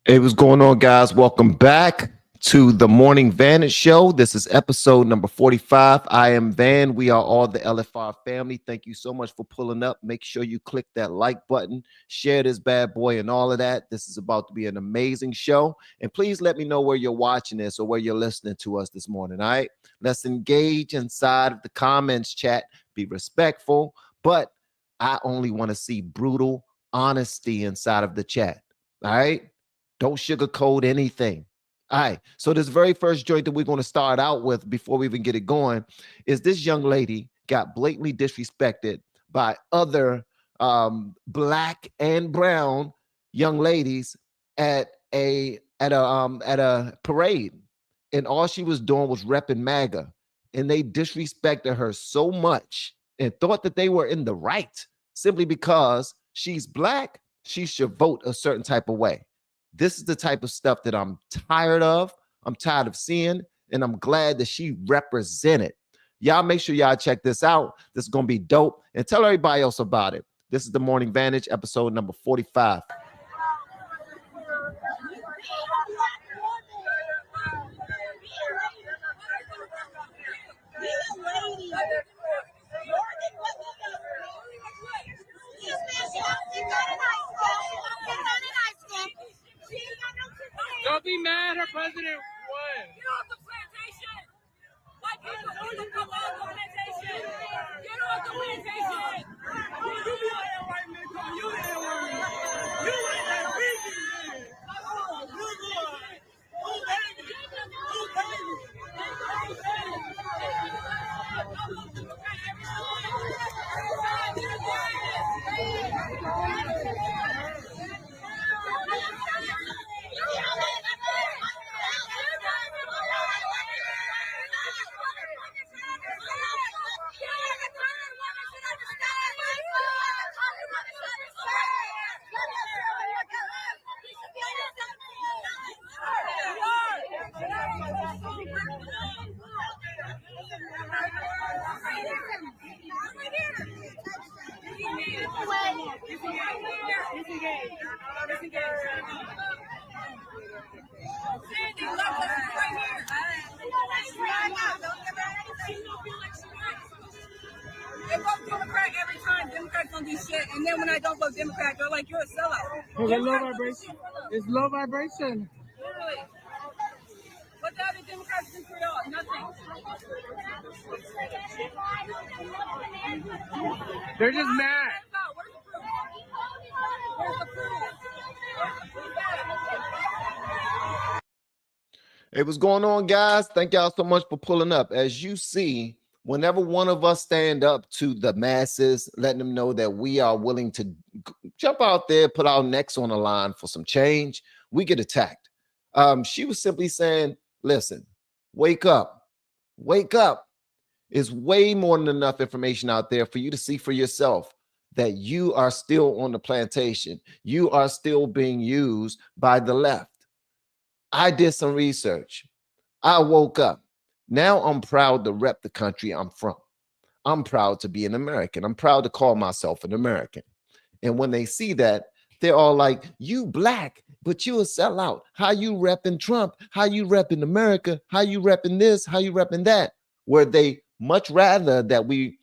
Hey, what's going on, guys? Welcome back to the Morning Vantage Show. This is episode number 45. I am Van. We are all the LFR family. Thank you so much for pulling up. Make sure you click that like button, share this bad boy, and all of that. This is about to be an amazing show. And please let me know where you're watching this or where you're listening to us this morning. All right. Let's engage inside of the comments chat. Be respectful, but I only want to see brutal honesty inside of the chat. All right. Don't sugarcoat anything. All right. So this very first joint that we're going to start out with before we even get it going is this young lady got blatantly disrespected by other black and brown young ladies at a parade, and all she was doing was repping MAGA, and they disrespected her so much and thought that they were in the right simply because she's black. She should vote a certain type of way. This is the type of stuff that I'm tired of. I'm tired of seeing, and I'm glad that she represented. Y'all make sure y'all check this out. This is going to be dope, and tell everybody else about it. This is the Morning Vantage, episode number 45. Don't be mad, her president won. Get off the plantation. White people need to come off the plantation. Get off the plantation. You ain't white man, come you ain't white man. You ain't that vegan man. Oh, you good. Who baby? Who baby? They vote Democrat every time. Democrats don't do shit. And then when I don't vote Democrat, they're like, you're a sellout. It's low vibration. It's low vibration. Literally. What the other Democrats do for y'all? Nothing. They're just mad. Where's the proof? Where's the proof? Hey, what's going on, guys? Thank y'all so much for pulling up. As you see, whenever one of us stand up to the masses, letting them know that we are willing to jump out there, put our necks on the line for some change, we get attacked. She was simply saying, listen, wake up. Wake up. There's way more than enough information out there for you to see for yourself that you are still on the plantation. You are still being used by the left. I did some research. I woke up. Now I'm proud to rep the country I'm from. I'm proud to be an American. I'm proud to call myself an American. And when they see that, they're all like, you black, but you a sellout. How you repping Trump? How you repping America? How you repping this? How you repping that? Where they much rather that we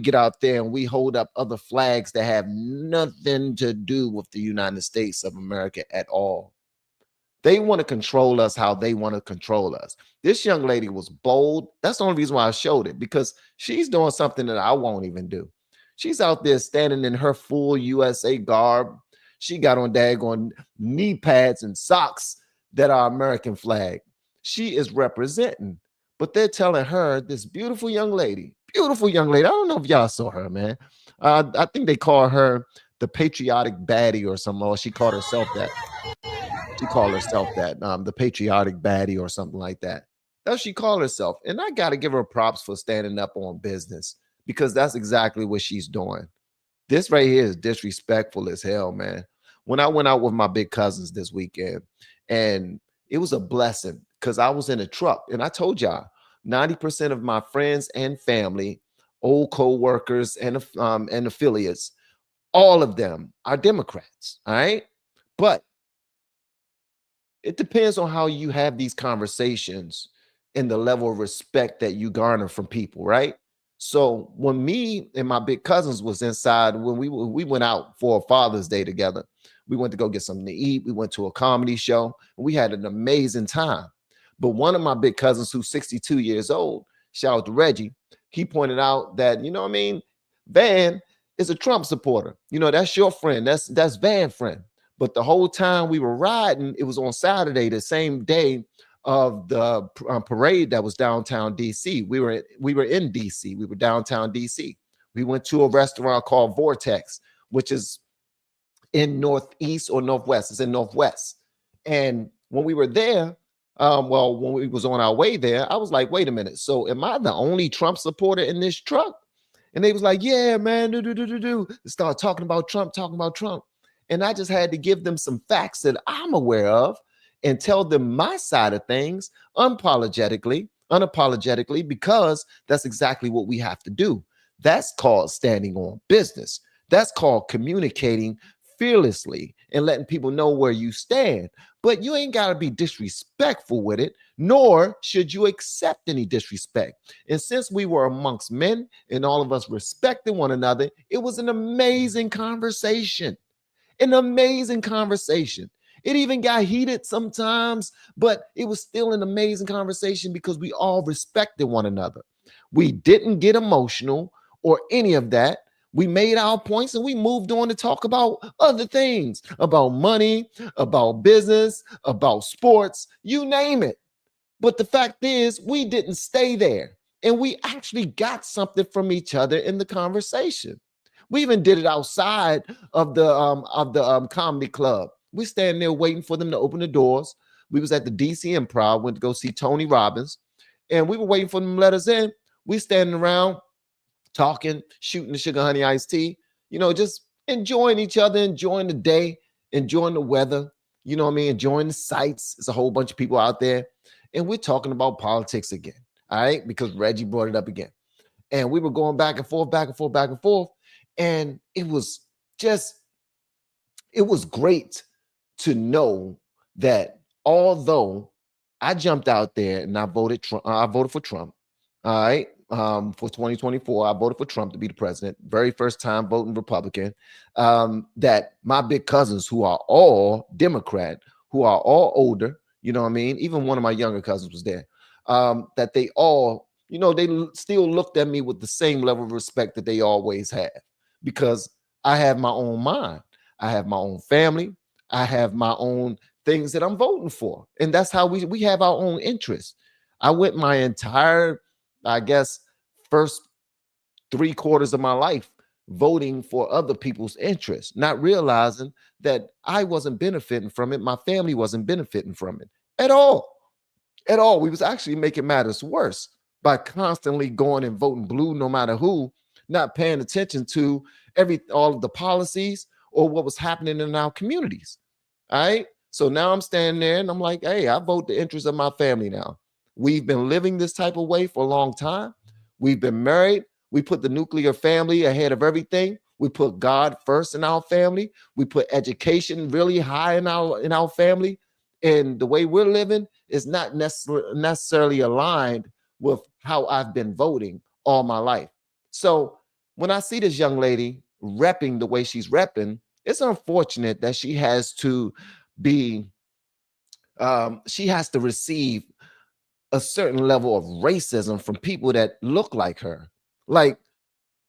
get out there and we hold up other flags that have nothing to do with the United States of America at all. They want to control us how they want to control us. This young lady was bold. That's the only reason why I showed it, because she's doing something that I won't even do. She's out there standing in her full USA garb. She got on daggone knee pads and socks that are American flag. She is representing, but they're telling her, this beautiful young lady. I don't know if y'all saw her, man. I think they call her the patriotic baddie or something, or she called herself that. She called herself that, the patriotic baddie or something like that. That's what she called herself. And I got to give her props for standing up on business, because that's exactly what she's doing. This right here is disrespectful as hell, man. When I went out with my big cousins this weekend, and it was a blessing because I was in a truck, and I told y'all 90% of my friends and family, old co-workers and affiliates, all of them are Democrats. All right. But It depends on how you have these conversations and the level of respect that you garner from people, right? So when me and my big cousins was inside, when we went out for Father's Day together, we went to go get something to eat. We went to a comedy show. We had an amazing time. But one of my big cousins, who's 62 years old, shout out to Reggie, he pointed out that, you know what I mean, Van is a Trump supporter. You know, that's your friend. That's Van friend. But the whole time we were riding, it was on Saturday, the same day of the parade that was downtown DC. We were in DC. We were downtown DC. We went to a restaurant called Vortex, which is in Northeast or Northwest. It's in Northwest. And when we were there, when we was on our way there, I was like, wait a minute. So am I the only Trump supporter in this truck? And they was like, yeah, man, do. Start talking about Trump. And I just had to give them some facts that I'm aware of and tell them my side of things unapologetically, because that's exactly what we have to do. That's called standing on business. That's called communicating fearlessly and letting people know where you stand. But you ain't got to be disrespectful with it, nor should you accept any disrespect. And since we were amongst men and all of us respecting one another, it was an amazing conversation. An amazing conversation. It even got heated sometimes, but it was still an amazing conversation because we all respected one another. We didn't get emotional or any of that. We made our points and we moved on to talk about other things, about money, about business, about sports, you name it. But the fact is, we didn't stay there, and we actually got something from each other in the conversation. We even did it outside of the comedy club. We standing there waiting for them to open the doors. We was at the DC Improv, went to go see Tony Robbins, and we were waiting for them to let us in. We standing around talking, shooting the sugar honey iced tea, you know, just enjoying each other, enjoying the day, enjoying the weather, you know what I mean, enjoying the sights. There's a whole bunch of people out there, and we're talking about politics again, all right, because Reggie brought it up again. And we were going back and forth, back and forth, back and forth. And it was great to know that although I jumped out there and I voted for Trump, all right, for 2024, I voted for Trump to be the president, very first time voting Republican, that my big cousins, who are all Democrat, who are all older, you know what I mean, even one of my younger cousins was there, that they all, you know, they still looked at me with the same level of respect that they always have, because I have my own mind. I have my own family. I have my own things that I'm voting for. And that's how we have our own interests. I went my entire, I guess, first 3/4 of my life voting for other people's interests, not realizing that I wasn't benefiting from it. My family wasn't benefiting from it at all. At all. We was actually making matters worse by constantly going and voting blue no matter who, not paying attention to all of the policies or what was happening in our communities. All right. So now I'm standing there and I'm like, hey, I vote the interests of my family now. We've been living this type of way for a long time. We've been married. We put the nuclear family ahead of everything. We put God first in our family. We put education really high in our family. And the way we're living is not necessarily aligned with how I've been voting all my life. So when I see this young lady repping the way she's repping, it's unfortunate that she has to receive a certain level of racism from people that look like her. Like,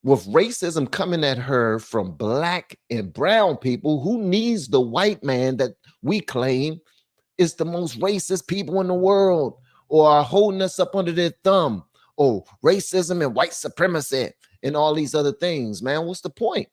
with racism coming at her from black and brown people, who needs the white man that we claim is the most racist people in the world, or are holding us up under their thumb, or racism and white supremacy and all these other things, man? What's the point?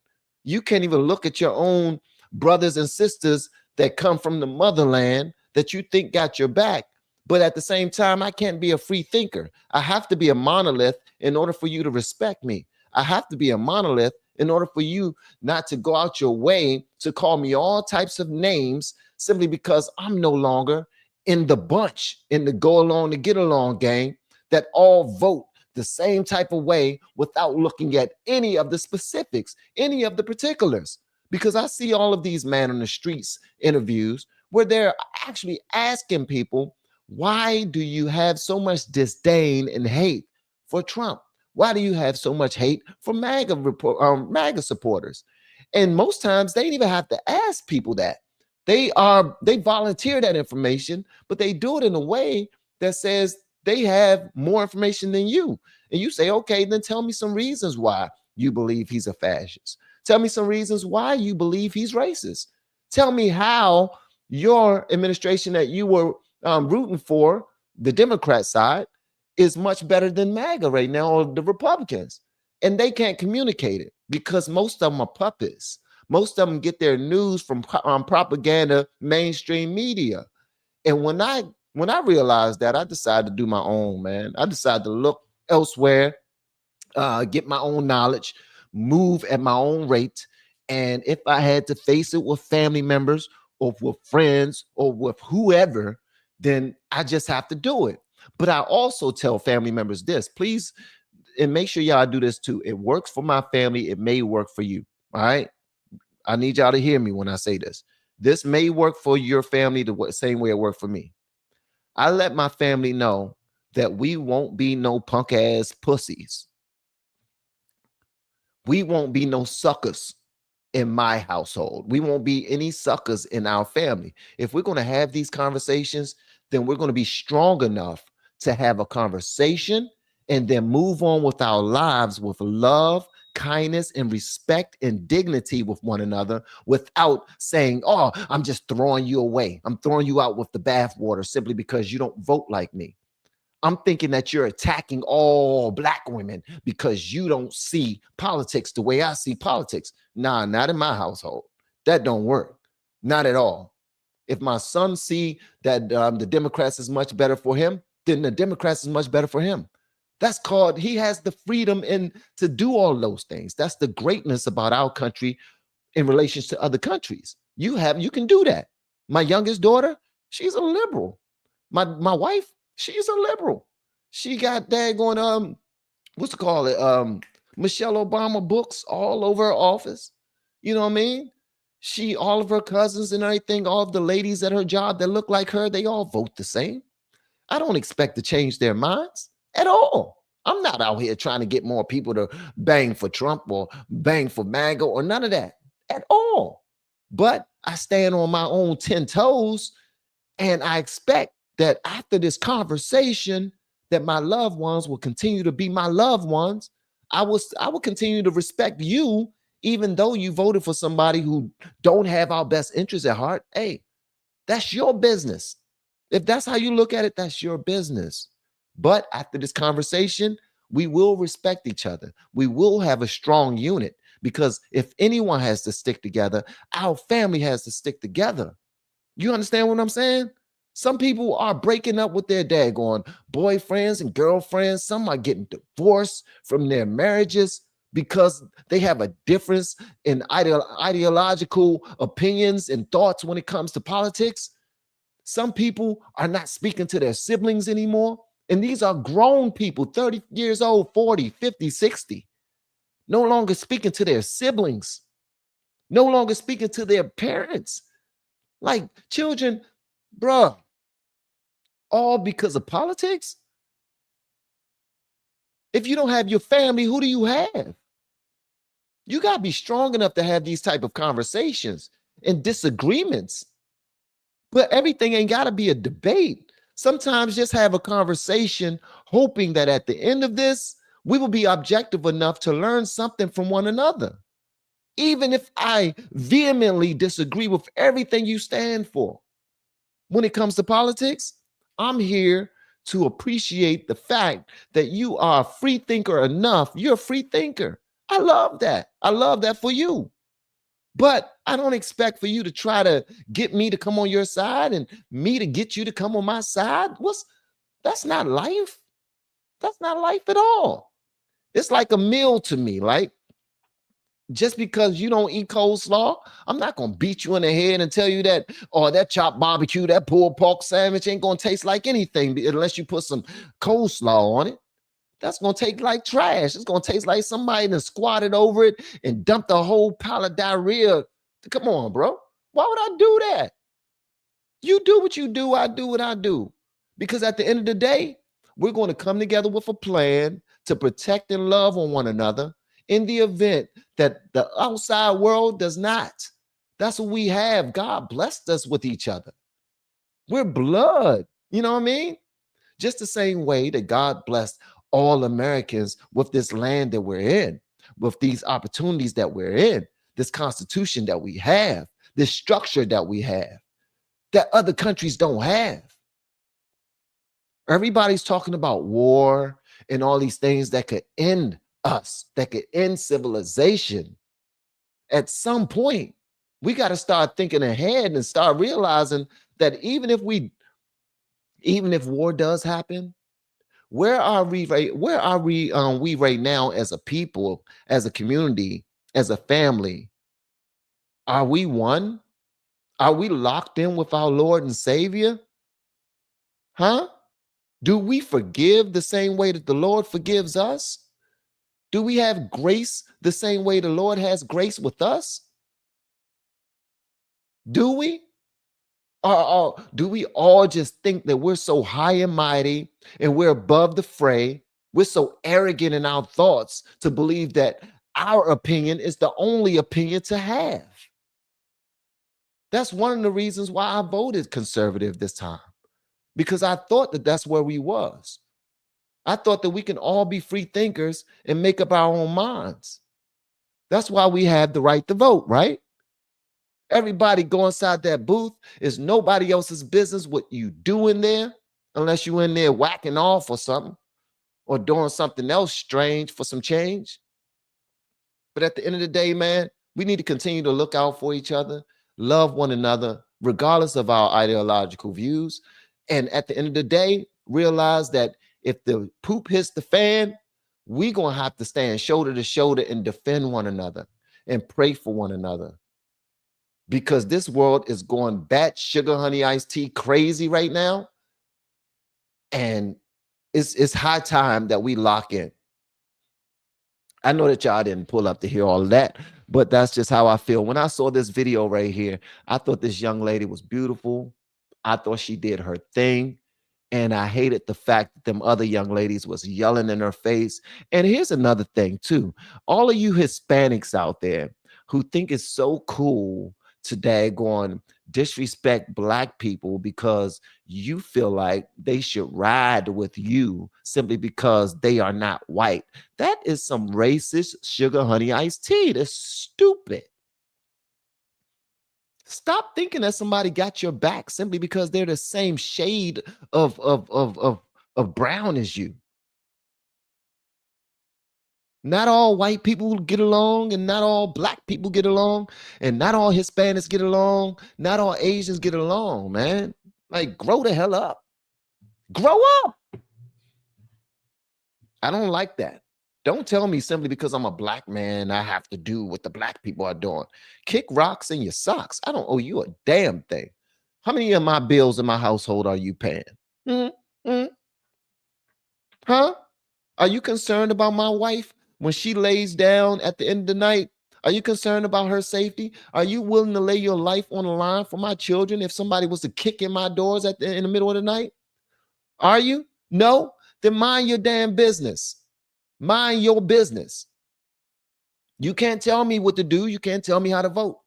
You can't even look at your own brothers and sisters that come from the motherland that you think got your back. But at the same time, I can't be a free thinker. I have to be a monolith in order for you to respect me. I have to be a monolith in order for you not to go out your way to call me all types of names simply because I'm no longer in the bunch, in the go along to get along gang that all vote the same type of way without looking at any of the specifics, any of the particulars. Because I see all of these man on the streets interviews where they're actually asking people, why do you have so much disdain and hate for Trump? Why do you have so much hate for MAGA supporters? And most times they don't even have to ask people that. They volunteer that information, but they do it in a way that says they have more information than you. And you say, okay, then tell me some reasons why you believe he's a fascist. Tell me some reasons why you believe he's racist. Tell me how your administration that you were rooting for, the Democrat side, is much better than MAGA right now, or the Republicans. And they can't communicate it because most of them are puppets. Most of them get their news from propaganda, mainstream media. And when I realized that, I decided to do my own, man. I decided to look elsewhere, get my own knowledge, move at my own rate. And if I had to face it with family members or with friends or with whoever, then I just have to do it. But I also tell family members this, please, and make sure y'all do this too. It works for my family. It may work for you. All right. I need y'all to hear me when I say this. This may work for your family the same way it worked for me. I let my family know that we won't be no punk ass pussies. We won't be no suckers in my household. We won't be any suckers in our family. If we're going to have these conversations, then we're going to be strong enough to have a conversation and then move on with our lives with love, kindness, and respect and dignity with one another without saying, oh, I'm just throwing you away. I'm throwing you out with the bathwater simply because you don't vote like me. I'm thinking that you're attacking all Black women because you don't see politics the way I see politics. Nah, not in my household. That don't work. Not at all. If my son see that the Democrats is much better for him, then the Democrats is much better for him. That's called, he has the freedom to do all those things. That's the greatness about our country in relation to other countries. You can do that. My youngest daughter, she's a liberal. My wife, she's a liberal. She got daggone what's it called? Michelle Obama books all over her office. You know what I mean? All of her cousins and everything, all of the ladies at her job that look like her, they all vote the same. I don't expect to change their minds at all. I'm not out here trying to get more people to bang for Trump or bang for MAGA or none of that at all. But I stand on my own 10 toes, and I expect that after this conversation that my loved ones will continue to be my loved ones. I will continue to respect you, even though you voted for somebody who don't have our best interests at heart. Hey, that's your business. If that's how you look at it, that's your business. But after this conversation, we will respect each other. We will have a strong unit, because if anyone has to stick together, our family has to stick together. You understand what I'm saying? Some people are breaking up with their daggone boyfriends and girlfriends. Some are getting divorced from their marriages because they have a difference in ideological opinions and thoughts when it comes to politics. Some people are not speaking to their siblings anymore. And these are grown people, 30 years old, 40, 50, 60. No longer speaking to their siblings. No longer speaking to their parents. Like children, bruh, all because of politics? If you don't have your family, who do you have? You got to be strong enough to have these type of conversations and disagreements. But everything ain't got to be a debate. Sometimes just have a conversation, hoping that at the end of this, we will be objective enough to learn something from one another. Even if I vehemently disagree with everything you stand for. When it comes to politics, I'm here to appreciate the fact that you are a free thinker enough. You're a free thinker. I love that. I love that for you. But I don't expect for you to try to get me to come on your side and me to get you to come on my side. That's not life. That's not life at all. It's like a meal to me. Like, just because you don't eat coleslaw, I'm not going to beat you in the head and tell you that, oh, that chopped barbecue, that pulled pork sandwich ain't going to taste like anything unless you put some coleslaw on it. That's going to taste like trash. It's going to taste like somebody that squatted over it and dumped a whole pile of diarrhea. Come on, bro. Why would I do that? You do what you do, I do what I do. Because at the end of the day, we're going to come together with a plan to protect and love on one another in the event that the outside world does not. That's what we have. God blessed us with each other. We're blood. You know what I mean? Just the same way that God blessed all Americans with this land that we're in, with these opportunities that we're in, this constitution that we have, this structure that we have, that other countries don't have. Everybody's talking about war and all these things that could end us, that could end civilization. At some point, we got to start thinking ahead and start realizing that even if war does happen, where are we we right now as a people, as a community, as a family? Are we one? Are we locked in with our Lord and Savior? Huh? Do we forgive the same way that the Lord forgives us? Do we have grace the same way the Lord has grace with us? Do we? Or do we all just think that we're so high and mighty and we're above the fray? We're so arrogant in our thoughts to believe that our opinion is the only opinion to have. That's one of the reasons why I voted conservative this time, because I thought that that's where we was. I thought that we can all be free thinkers and make up our own minds. That's why we have the right to vote, right? Everybody go inside that booth. It's nobody else's business what you do in there, unless you in there whacking off or something, or doing something else strange for some change. But at the end of the day, man, we need to continue to look out for each other, love one another, regardless of our ideological views. And at the end of the day, realize that if the poop hits the fan, we're going to have to stand shoulder to shoulder and defend one another and pray for one another. Because this world is going bat sugar honey iced tea crazy right now. And it's high time that we lock in. I know that y'all didn't pull up to hear all of that, but that's just how I feel. When I saw this video right here, I thought this young lady was beautiful. I thought she did her thing. And I hated the fact that them other young ladies was yelling in her face. And here's another thing too. All of you Hispanics out there who think it's so cool to daggone disrespect Black people because you feel like they should ride with you simply because they are not white. That is some racist sugar honey iced tea. That's stupid. Stop thinking that somebody got your back simply because they're the same shade of brown as you. Not all white people get along, and not all Black people get along, and not all Hispanics get along, not all Asians get along, man. Like, grow the hell up. Grow up. I don't like that. Don't tell me simply because I'm a Black man, I have to do what the Black people are doing. Kick rocks in your socks. I don't owe you a damn thing. How many of my bills in my household are you paying? Huh? Are you concerned about my wife when she lays down at the end of the night? Are you concerned about her safety? Are you willing to lay your life on the line for my children if somebody was to kick in my doors in the middle of the night? Are you? No? Then mind your damn business. Mind your business. You can't tell me what to do. You can't tell me how to vote.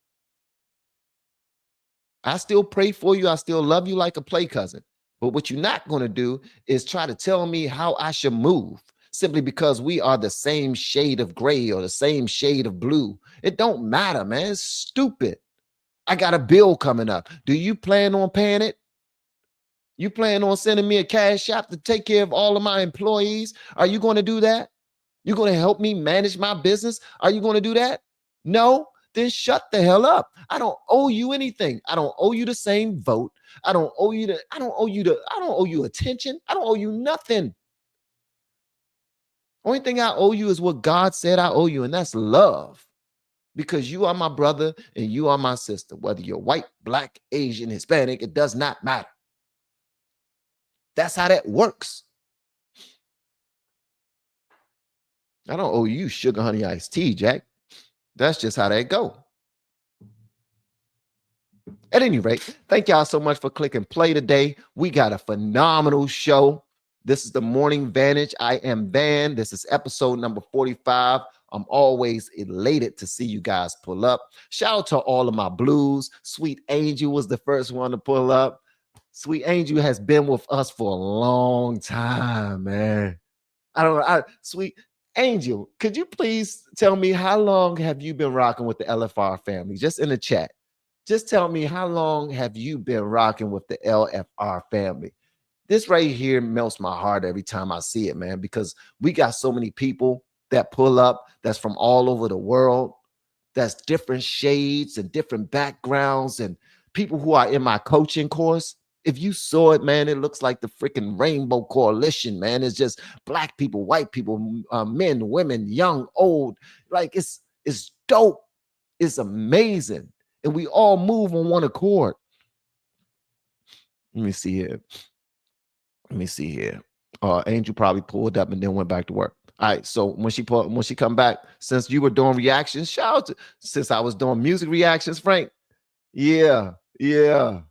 I still pray for you. I still love you like a play cousin. But what you're not going to do is try to tell me how I should move simply because we are the same shade of gray or the same shade of blue. It don't matter, man. It's stupid. I got a bill coming up. Do you plan on paying it? You plan on sending me a cash app to take care of all of my employees? Are you going to do that? You're going to help me manage my business? Are you going to do that? No? Then shut the hell up. I don't owe you anything. I don't owe you the same vote. I don't owe you attention. I don't owe you nothing. Only thing I owe you is what God said I owe you, and that's love. Because you are my brother and you are my sister. Whether you're white, Black, Asian, Hispanic, it does not matter. That's how that works. I don't owe you sugar honey iced tea, Jack. That's just how that go. At any rate, thank y'all so much for clicking play today. We got a phenomenal show. This is the Morning Vantage. I am Van. This is episode number 45. I'm always elated to see you guys pull up. Shout out to all of my blues. Sweet Angel was the first one to pull up. Sweet Angel has been with us for a long time, man. Sweet Angel, could you please tell me how long have you been rocking with the LFR family? Just in the chat. Just tell me how long have you been rocking with the LFR family? This right here melts my heart every time I see it, man, because we got so many people that pull up that's from all over the world, that's different shades and different backgrounds, and people who are in my coaching course. If you saw it, man, it looks like the freaking Rainbow Coalition, man. It's just black people, white people, men, women, young, old. Like it's dope. It's amazing. And we all move on one accord. Let me see here. Angel probably pulled up and then went back to work. All right. So when she come back, since you were doing reactions, shout out to, since I was doing music reactions, Frank. Yeah. Let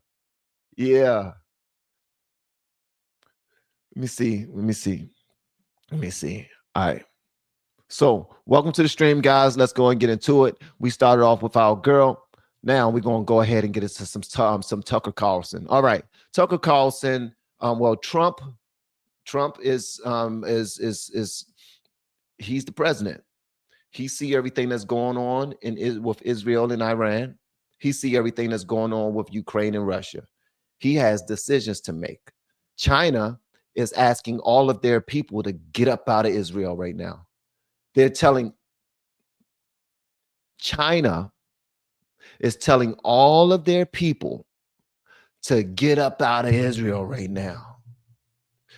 me see. All right. So welcome to the stream, guys. Let's go and get into it. We started off with our girl. Now we're gonna go ahead and get into some Tucker Carlson. All right, Tucker Carlson. Well, Trump is he's the president. He see everything that's going on with Israel and Iran. He see everything that's going on with Ukraine and Russia. He has decisions to make. China is asking all of their people to get up out of Israel right now. They're telling China is telling all of their people to get up out of Israel right now.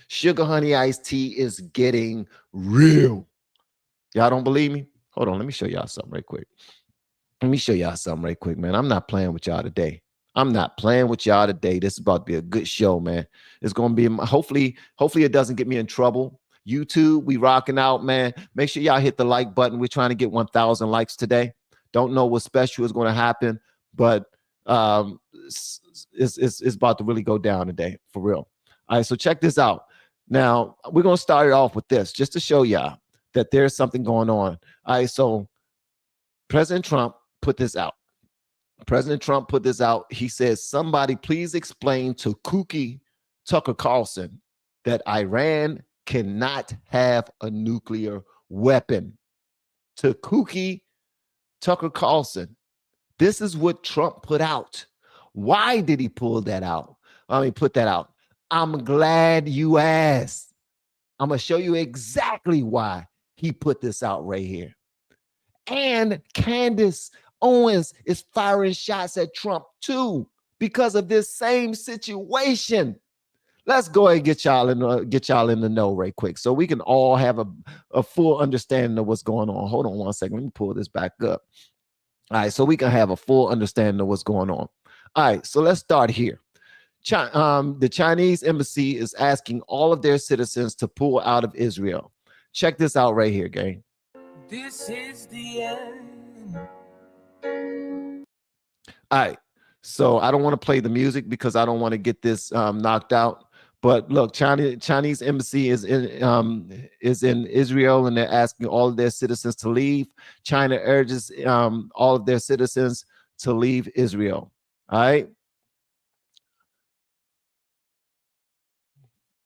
Sugar Honey Iced Tea is getting real. Y'all don't believe me? Hold on, let me show y'all something right quick. Man. I'm not playing with y'all today. This is about to be a good show, man. It's going to be, hopefully it doesn't get me in trouble. YouTube, we rocking out, man. Make sure y'all hit the like button. We're trying to get 1,000 likes today. Don't know what special is going to happen, but it's about to really go down today, for real. All right, so check this out. Now, we're going to start it off with this, just to show y'all that there's something going on. All right, so President Trump put this out. He says, somebody please explain to kooky Tucker Carlson that Iran cannot have a nuclear weapon. To kooky Tucker Carlson. This is what Trump put out. Why did he put that out? I'm glad you asked. I'm going to show you exactly why he put this out right here. And Candace Owens is firing shots at Trump too because of this same situation. Let's go ahead and get y'all in the know right quick so we can all have a full understanding of what's going on. Hold on one second. Let me pull this back up. All right, so we can have a full understanding of what's going on. All right, so let's start here. The Chinese embassy is asking all of their citizens to pull out of Israel. Check this out right here, gang. This is the end. All right, so I don't want to play the music because I don't want to get this knocked out. But look, Chinese embassy is in Israel, and they're asking all of their citizens to leave. China urges all of their citizens to leave Israel. All right.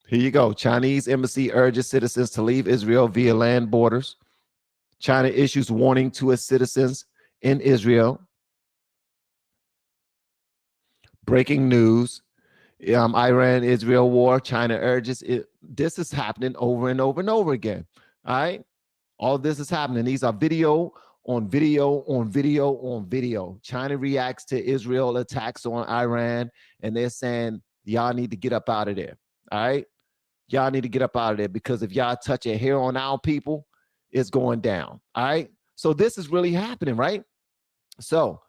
Here you go. Chinese embassy urges citizens to leave Israel via land borders. China issues warning to its citizens in Israel. Breaking news. Iran-Israel war. China urges it. This is happening over and over and over again. All right. All this is happening. These are video on video on video on video. China reacts to Israel attacks on Iran, and they're saying, y'all need to get up out of there. All right. Y'all need to get up out of there because if y'all touch a hair on our people, it's going down. All right. So this is really happening, right? So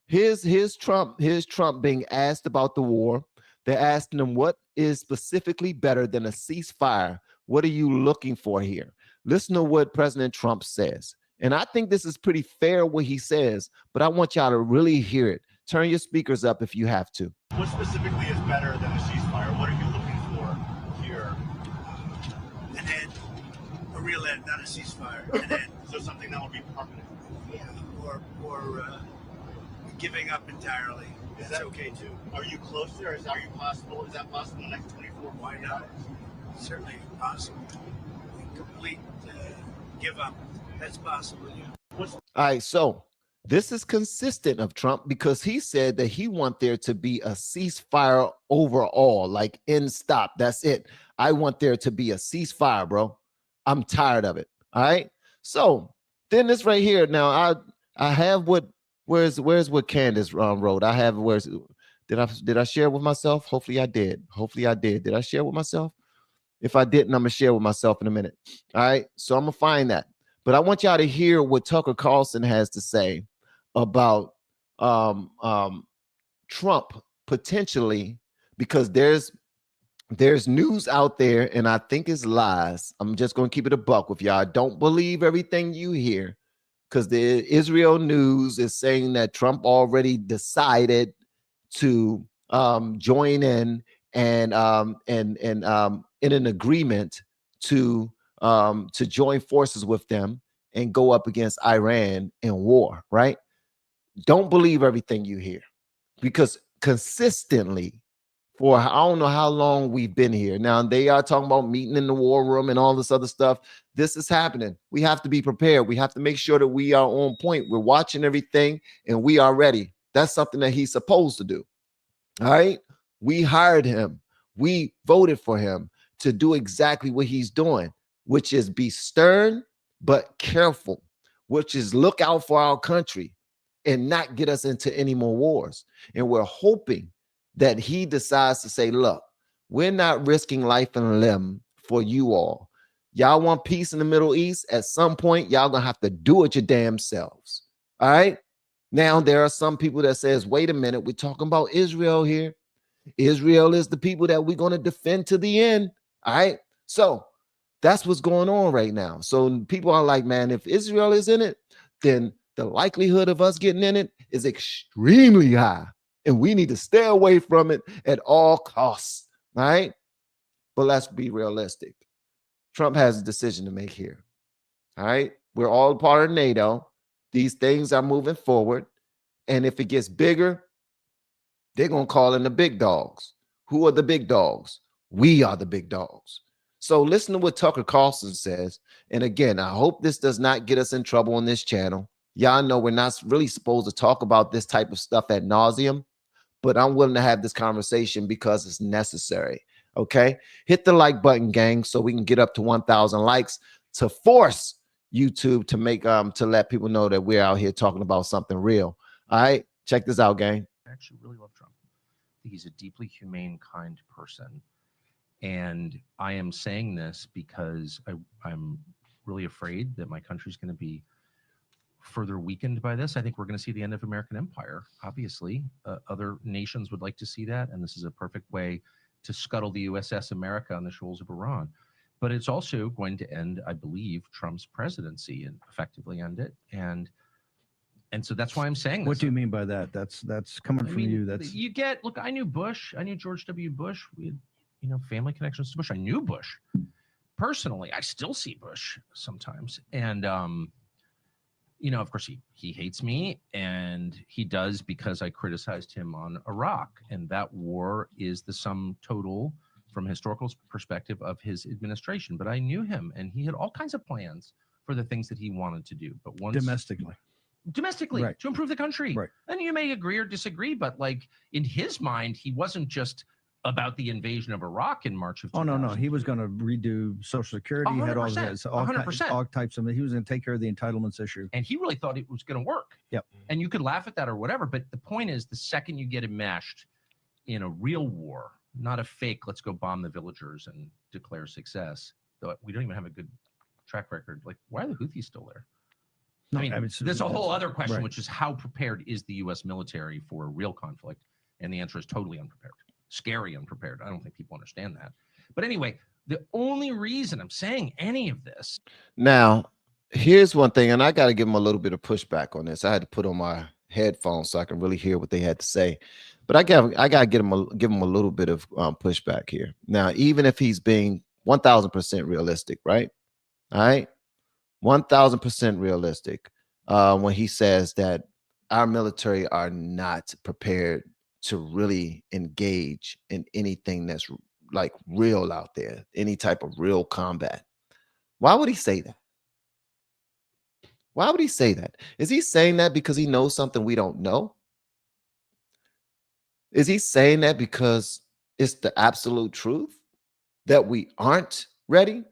here's Trump being asked about the war. They're asking him what is specifically better than a ceasefire. What are you looking for here? Listen to what President Trump says. And I think this is pretty fair what he says, but I want y'all to really hear it. Turn your speakers up if you have to. What specifically is better than a ceasefire? What are you looking for here? An end, a real end, not a ceasefire. An end. So something that will be permanent. Yeah, or giving up entirely. Is That's that okay too. Are you close there? Is that possible? Is that possible in the next 24? Why not? Certainly possible. Complete give up. That's possible. Yeah. All right, so this is consistent of Trump because he said that he want there to be a ceasefire overall, like end stop. That's it. I want there to be a ceasefire, bro. I'm tired of it. All right. So then this right here. Now I have where's what Candace wrote. I have did I share with myself? Hopefully I did. Did I share with myself? If I didn't, I'm gonna share with myself in a minute. All right. So I'm gonna find that. But I want y'all to hear what Tucker Carlson has to say about Trump potentially, because there's news out there, and I think it's lies. I'm just going to keep it a buck with y'all. Don't believe everything you hear, because the Israel news is saying that Trump already decided to join in and in an agreement to join forces with them and go up against Iran in war, right? Don't believe everything you hear, because consistently for I don't know how long we've been here. Now they are talking about meeting in the war room and all this other stuff. This is happening. We have to be prepared. We have to make sure that we are on point. We're watching everything and we are ready. That's something that he's supposed to do. All right. We hired him. We voted for him to do exactly what he's doing, which is be stern but careful, which is look out for our country and not get us into any more wars. And we're hoping that he decides to say, look, we're not risking life and limb for you all. Y'all want peace in the Middle East? At some point, y'all gonna have to do it your damn selves. All right. Now, there are some people that says, wait a minute, we're talking about Israel here. Israel is the people that we're going to defend to the end. All right. So that's what's going on right now. So people are like, man, if Israel is in it, then the likelihood of us getting in it is extremely high. And we need to stay away from it at all costs. All right. But let's be realistic. Trump has a decision to make here. All right. We're all part of NATO. These things are moving forward. And if it gets bigger, they're going to call in the big dogs. Who are the big dogs? We are the big dogs. So listen to what Tucker Carlson says. And again, I hope this does not get us in trouble on this channel. Y'all know we're not really supposed to talk about this type of stuff ad nauseum, but I'm willing to have this conversation because it's necessary. Okay. Hit the like button, gang, so we can get up to 1,000 likes to force YouTube to make to let people know that we're out here talking about something real. All right. Check this out, gang. I actually really love Trump. I think he's a deeply humane, kind person. And I am saying this because I'm really afraid that my country's going to be further weakened by this. I think we're going to see the end of American empire. Obviously, other nations would like to see that. And this is a perfect way to scuttle the USS America on the shoals of Iran. But it's also going to end, I believe, Trump's presidency and effectively end it. And so that's why I'm saying this. What do you mean by that? That's coming from you. That's you get. Look, I knew Bush. I knew George W. Bush. We had, family connections to Bush. I knew Bush personally. I still see Bush sometimes, and of course, he hates me, and he does because I criticized him on Iraq, and that war is the sum total, from a historical perspective, of his administration. But I knew him, and he had all kinds of plans for the things that he wanted to do. But once domestically right, to improve the country. Right. And you may agree or disagree, but like in his mind, he wasn't just about the invasion of Iraq in March of 2000. Oh, no. He was going to redo Social Security. He had all types of it. He was going to take care of the entitlements issue. And he really thought it was going to work. Yep. And you could laugh at that or whatever. But the point is, the second you get enmeshed in a real war, not a fake, let's go bomb the villagers and declare success, though we don't even have a good track record. Like, why are the Houthis still there? I mean, there's a whole other question, which is how prepared is the U.S. military for a real conflict? And the answer is totally unprepared. Scary unprepared. I don't think people understand that. But anyway, the only reason I'm saying any of this. Now, here's one thing, and I got to give him a little bit of pushback on this. I had to put on my headphones so I can really hear what they had to say. But I gotta give him a little bit of pushback here. Now, even if he's being 1,000% realistic, right? All right, 1,000% realistic when he says that our military are not prepared to really engage in anything that's like real out there, any type of real combat. Why would he say that? Why would he say that? Is he saying that because he knows something we don't know? Is he saying that because it's the absolute truth that we aren't ready?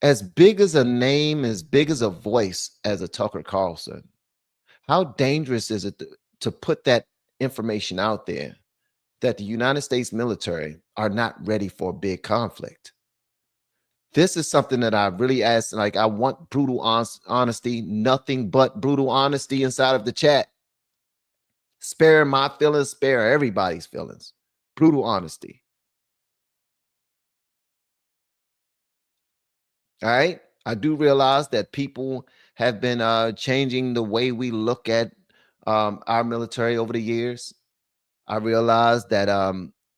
As big as a name, as big as a voice as a Tucker Carlson, how dangerous is it to put that information out there that the United States military are not ready for a big conflict? This is something that I really asked. Like, I want brutal honesty, nothing but brutal honesty inside of the chat. Spare my feelings, spare everybody's feelings. Brutal honesty. All right. I do realize that people have been changing the way we look at our military over the years. I realize that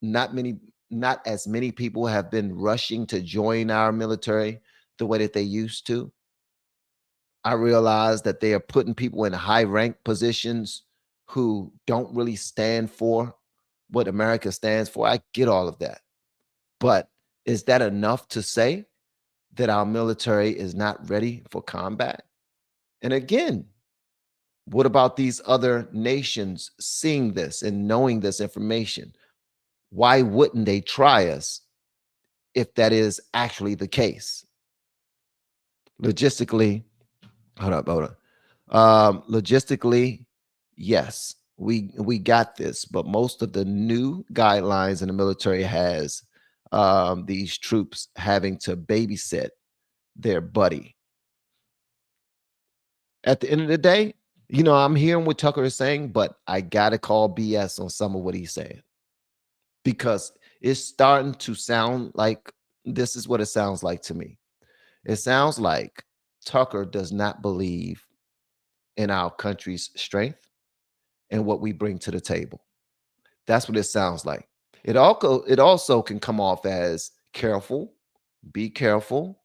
not as many people have been rushing to join our military the way that they used to. I realize that they are putting people in high rank positions who don't really stand for what America stands for. I get all of that. But is that enough to say that our military is not ready for combat? And again, what about these other nations seeing this and knowing this information? Why wouldn't they try us if that is actually the case? Logistically, hold up. Logistically, yes, we got this, but most of the new guidelines in the military has these troops having to babysit their buddy. At the end of the day, I'm hearing what Tucker is saying, but I gotta call BS on some of what he's saying, because it's starting to sound like this is what it sounds like to me. It sounds like Tucker does not believe in our country's strength and what we bring to the table. That's what it sounds like. It also can come off as careful, be careful.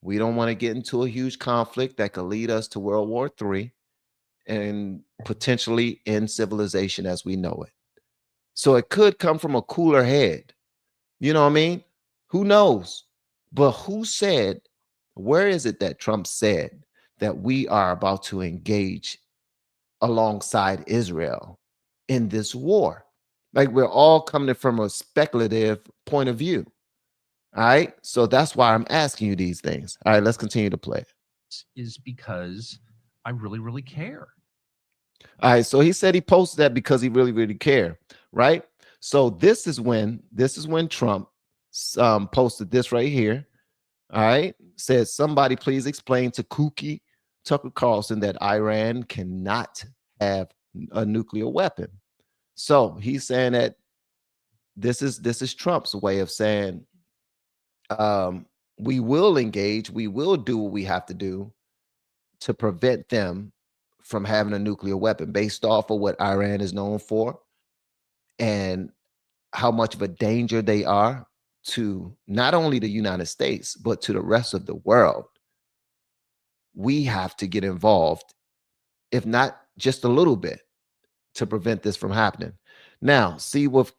We don't want to get into a huge conflict that could lead us to World War III and potentially end civilization as we know it. So it could come from a cooler head. You know what I mean? Who knows? But where is it that Trump said that we are about to engage alongside Israel in this war? Like, we're all coming from a speculative point of view. All right. So that's why I'm asking you these things. All right, let's continue to play. Is because I really, really care. All right. So he said he posted that because he really, really cared. Right. So this is when Trump posted this right here. All right. Says, somebody please explain to kooky Tucker Carlson that Iran cannot have a nuclear weapon. So he's saying that this is Trump's way of saying, we will engage, we will do what we have to do to prevent them from having a nuclear weapon, based off of what Iran is known for and how much of a danger they are to not only the United States, but to the rest of the world. We have to get involved, if not just a little bit, to prevent this from happening. Now, see what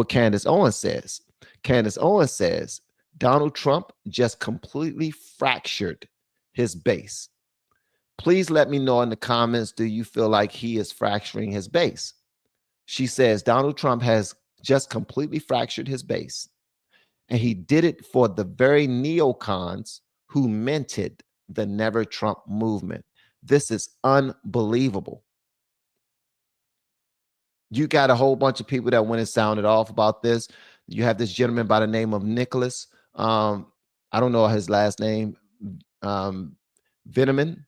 Candace Owens says. Candace Owens says, Donald Trump just completely fractured his base. Please let me know in the comments, do you feel like he is fracturing his base? She says, Donald Trump has just completely fractured his base. And he did it for the very neocons who minted the Never Trump movement. This is unbelievable. You got a whole bunch of people that went and sounded off about this. You have this gentleman by the name of Nicholas. I don't know his last name, Veneman.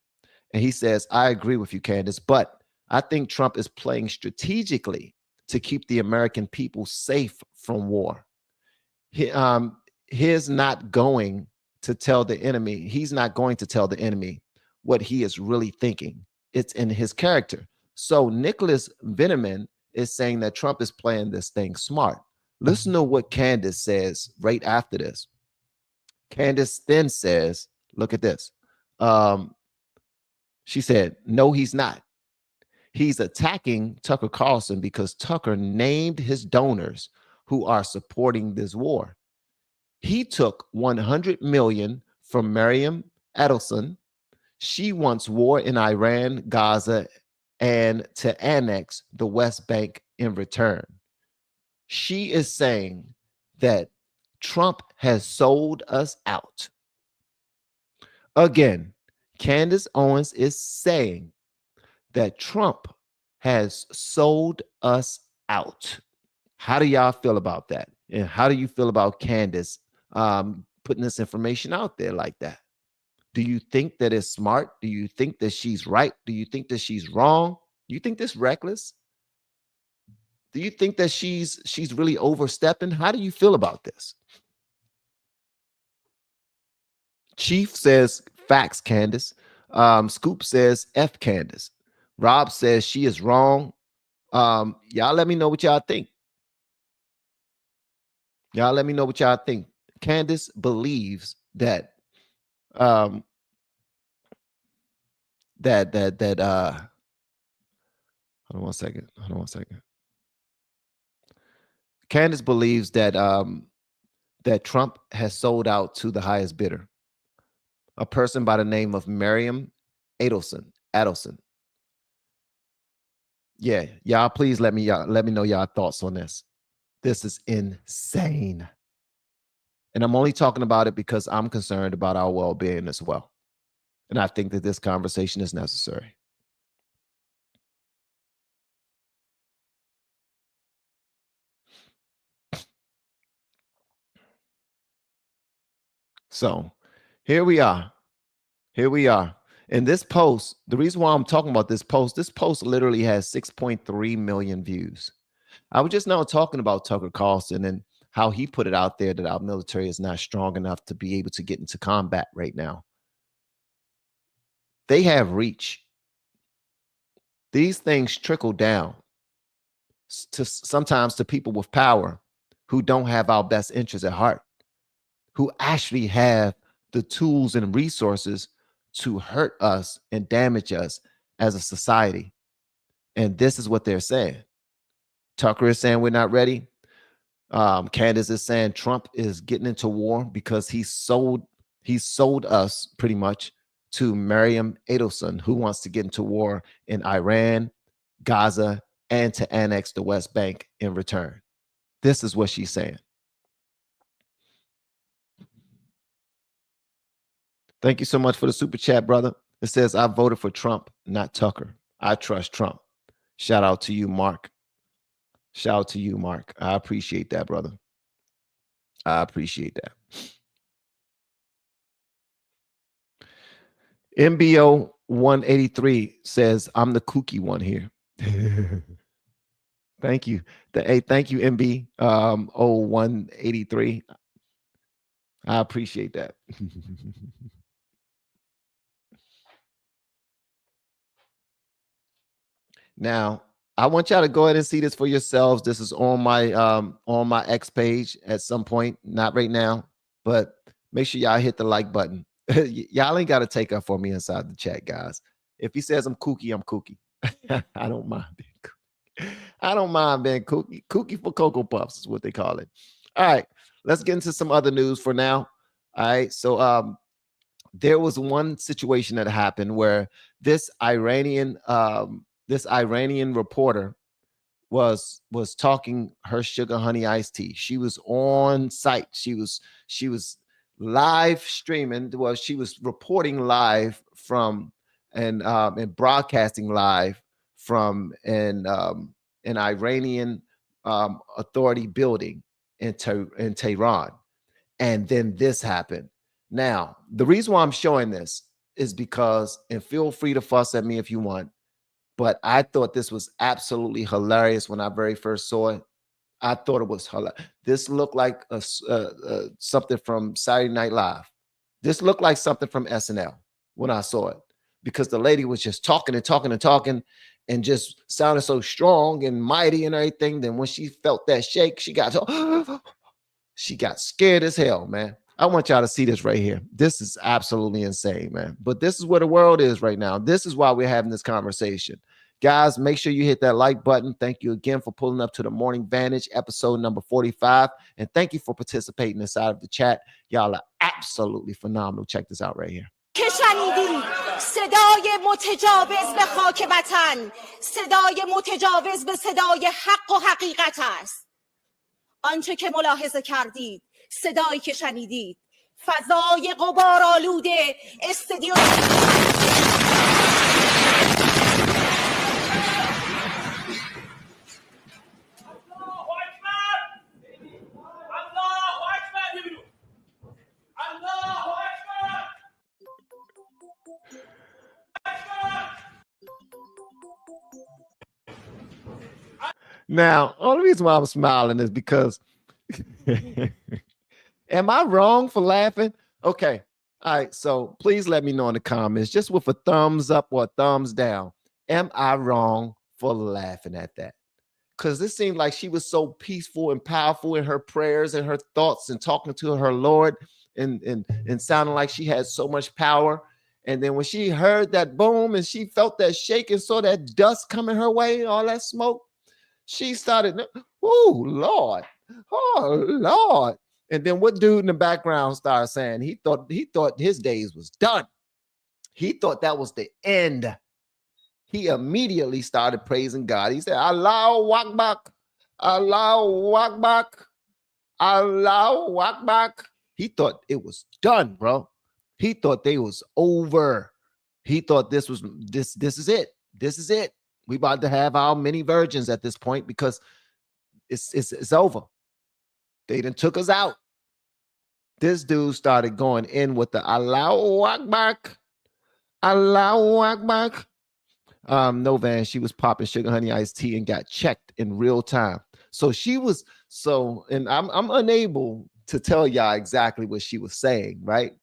And he says, I agree with you, Candace, but I think Trump is playing strategically to keep the American people safe from war. He's not going to tell the enemy. He's not going to tell the enemy what he is really thinking. It's in his character. So Nicholas Veneman is saying that Trump is playing this thing smart. Listen to what Candace says right after this. Candace then says, look at this. She said, no, he's not. He's attacking Tucker Carlson because Tucker named his donors who are supporting this war. He took 100 million from Miriam Edelson. She wants war in Iran, Gaza, and to annex the West Bank in return. She is saying that Trump has sold us out. Again, Candace Owens is saying that Trump has sold us out. How do y'all feel about that? And how do you feel about Candace putting this information out there like that? Do you think that it's smart? Do you think that she's right? Do you think that she's wrong? Do you think this reckless? Do you think that she's really overstepping? How do you feel about this? Chief says facts, Candace. Scoop says F Candace. Rob says she is wrong. Y'all let me know what y'all think. Y'all let me know what y'all think. Candace believes that hold on one second. Candace believes that that Trump has sold out to the highest bidder, a person by the name of Miriam Adelson. Yeah, y'all please let me know y'all thoughts on this. This is insane. And I'm only talking about it because I'm concerned about our well-being as well. And I think that this conversation is necessary. So here we are. And this post, the reason why I'm talking about this post literally has 6.3 million views. I was just now talking about Tucker Carlson and how he put it out there that our military is not strong enough to be able to get into combat right now. They have reach. These things trickle down to sometimes to people with power who don't have our best interests at heart, who actually have the tools and resources to hurt us and damage us as a society. And this is what they're saying. Tucker is saying we're not ready. Candace is saying Trump is getting into war because he sold us pretty much to Miriam Adelson, who wants to get into war in Iran, Gaza, and to annex the West Bank in return. This is what she's saying. Thank you so much for the super chat, brother. It says, I voted for Trump, not Tucker. I trust Trump. Shout out to you, Mark. Shout out to you, Mark. I appreciate that, brother. I appreciate that. MBO 183 says, I'm the kooky one here. Thank you. Thank you, MB 183. I appreciate that. Now, I want y'all to go ahead and see this for yourselves. This is on my X page at some point, not right now, but make sure y'all hit the like button. Y'all ain't got to take up for me inside the chat, guys. If he says I'm kooky, I'm kooky. I don't mind being kooky. I don't mind being kooky. Kooky for Cocoa Puffs is what they call it. All right, let's get into some other news for now. All right, so there was one situation that happened where this Iranian reporter was talking her sugar honey iced tea. She was on site. She was live streaming. Well, she was reporting live from and broadcasting live from an Iranian authority building in Tehran. And then this happened. Now, the reason why I'm showing this is because, and feel free to fuss at me if you want, but I thought this was absolutely hilarious when I very first saw it. I thought it was hilarious. This looked like something from Saturday Night Live. This looked like something from SNL when I saw it, because the lady was just talking and talking and talking, and just sounded so strong and mighty and everything. Then when she felt that shake, she got scared as hell, man. I want y'all to see this right here. This is absolutely insane, man. But this is where the world is right now. This is why we're having this conversation. Guys, make sure you hit that like button. Thank you again for pulling up to the Morning Vantage, episode number 45. And thank you for participating inside of the chat. Y'all are absolutely phenomenal. Check this out right here. که شنیدی صدای متجاوز به خاک وطن، صدای متجاوز به صدای حق و حقیقت است. آنچه که ملاحظه کردید، صدایی که شنیدید، فضای غبارآلوده استودیو Now, only reason why I'm smiling is because am I wrong for laughing? Okay. All right. So please let me know in the comments, just with a thumbs up or a thumbs down. Am I wrong for laughing at that? Because it seemed like she was so peaceful and powerful in her prayers and her thoughts and talking to her Lord and sounding like she had so much power. And then when she heard that boom and she felt that shake and saw that dust coming her way, all that smoke, she started, oh, Lord. Oh, Lord. And then what dude in the background started saying? He thought his days was done. He thought that was the end. He immediately started praising God. He said, Allahu Akbar, Allahu Akbar, Allahu Akbar. He thought it was done, bro. He thought they was over. He thought this is it. This is it. We about to have our many virgins at this point because it's over. They done took us out. This dude started going in with the Allahu Akbar, Allahu Akbar. No, Van, she was popping sugar honey iced tea and got checked in real time. So she was and I'm unable to tell y'all exactly what she was saying, right?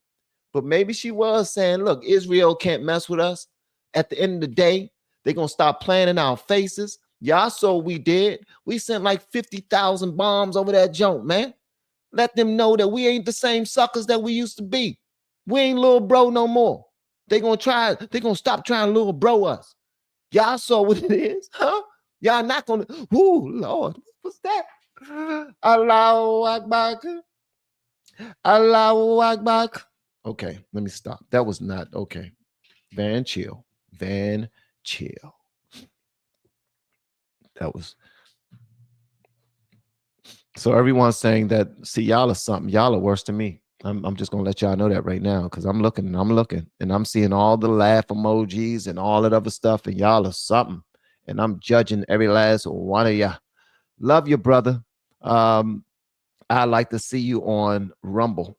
But maybe she was saying, look, Israel can't mess with us. At the end of the day, they're going to stop playing in our faces. Y'all saw what we did. We sent like 50,000 bombs over that junk, man. Let them know that we ain't the same suckers that we used to be. We ain't little bro no more. They're going to stop trying to little bro us. Y'all saw what it is, huh? Y'all not going to, ooh, Lord, what's that? Allahu Akbar. Allahu Akbar. Okay, let me stop. That was not okay. Van, chill. Van, chill. That was. So everyone's saying that, see, y'all are something. Y'all are worse than me. I'm just going to let y'all know that right now because I'm looking, and I'm seeing all the laugh emojis and all that other stuff, and y'all are something. And I'm judging every last one of y'all. Love you, brother. I like to see you on Rumble.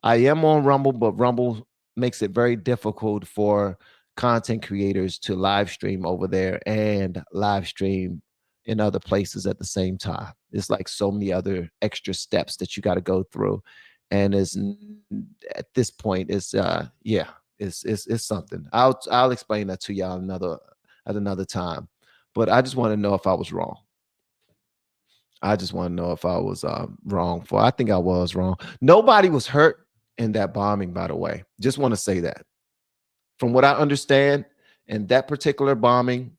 I am on Rumble, but Rumble makes it very difficult for content creators to live stream over there and live stream in other places at the same time. It's like so many other extra steps that you got to go through. And it's at this point, it's something. I'll explain that to y'all at another time. But I just want to know if I was wrong. I just want to know if I was wrong. I think I was wrong. Nobody was hurt in that bombing, by the way. Just want to say that. From what I understand, in that particular bombing,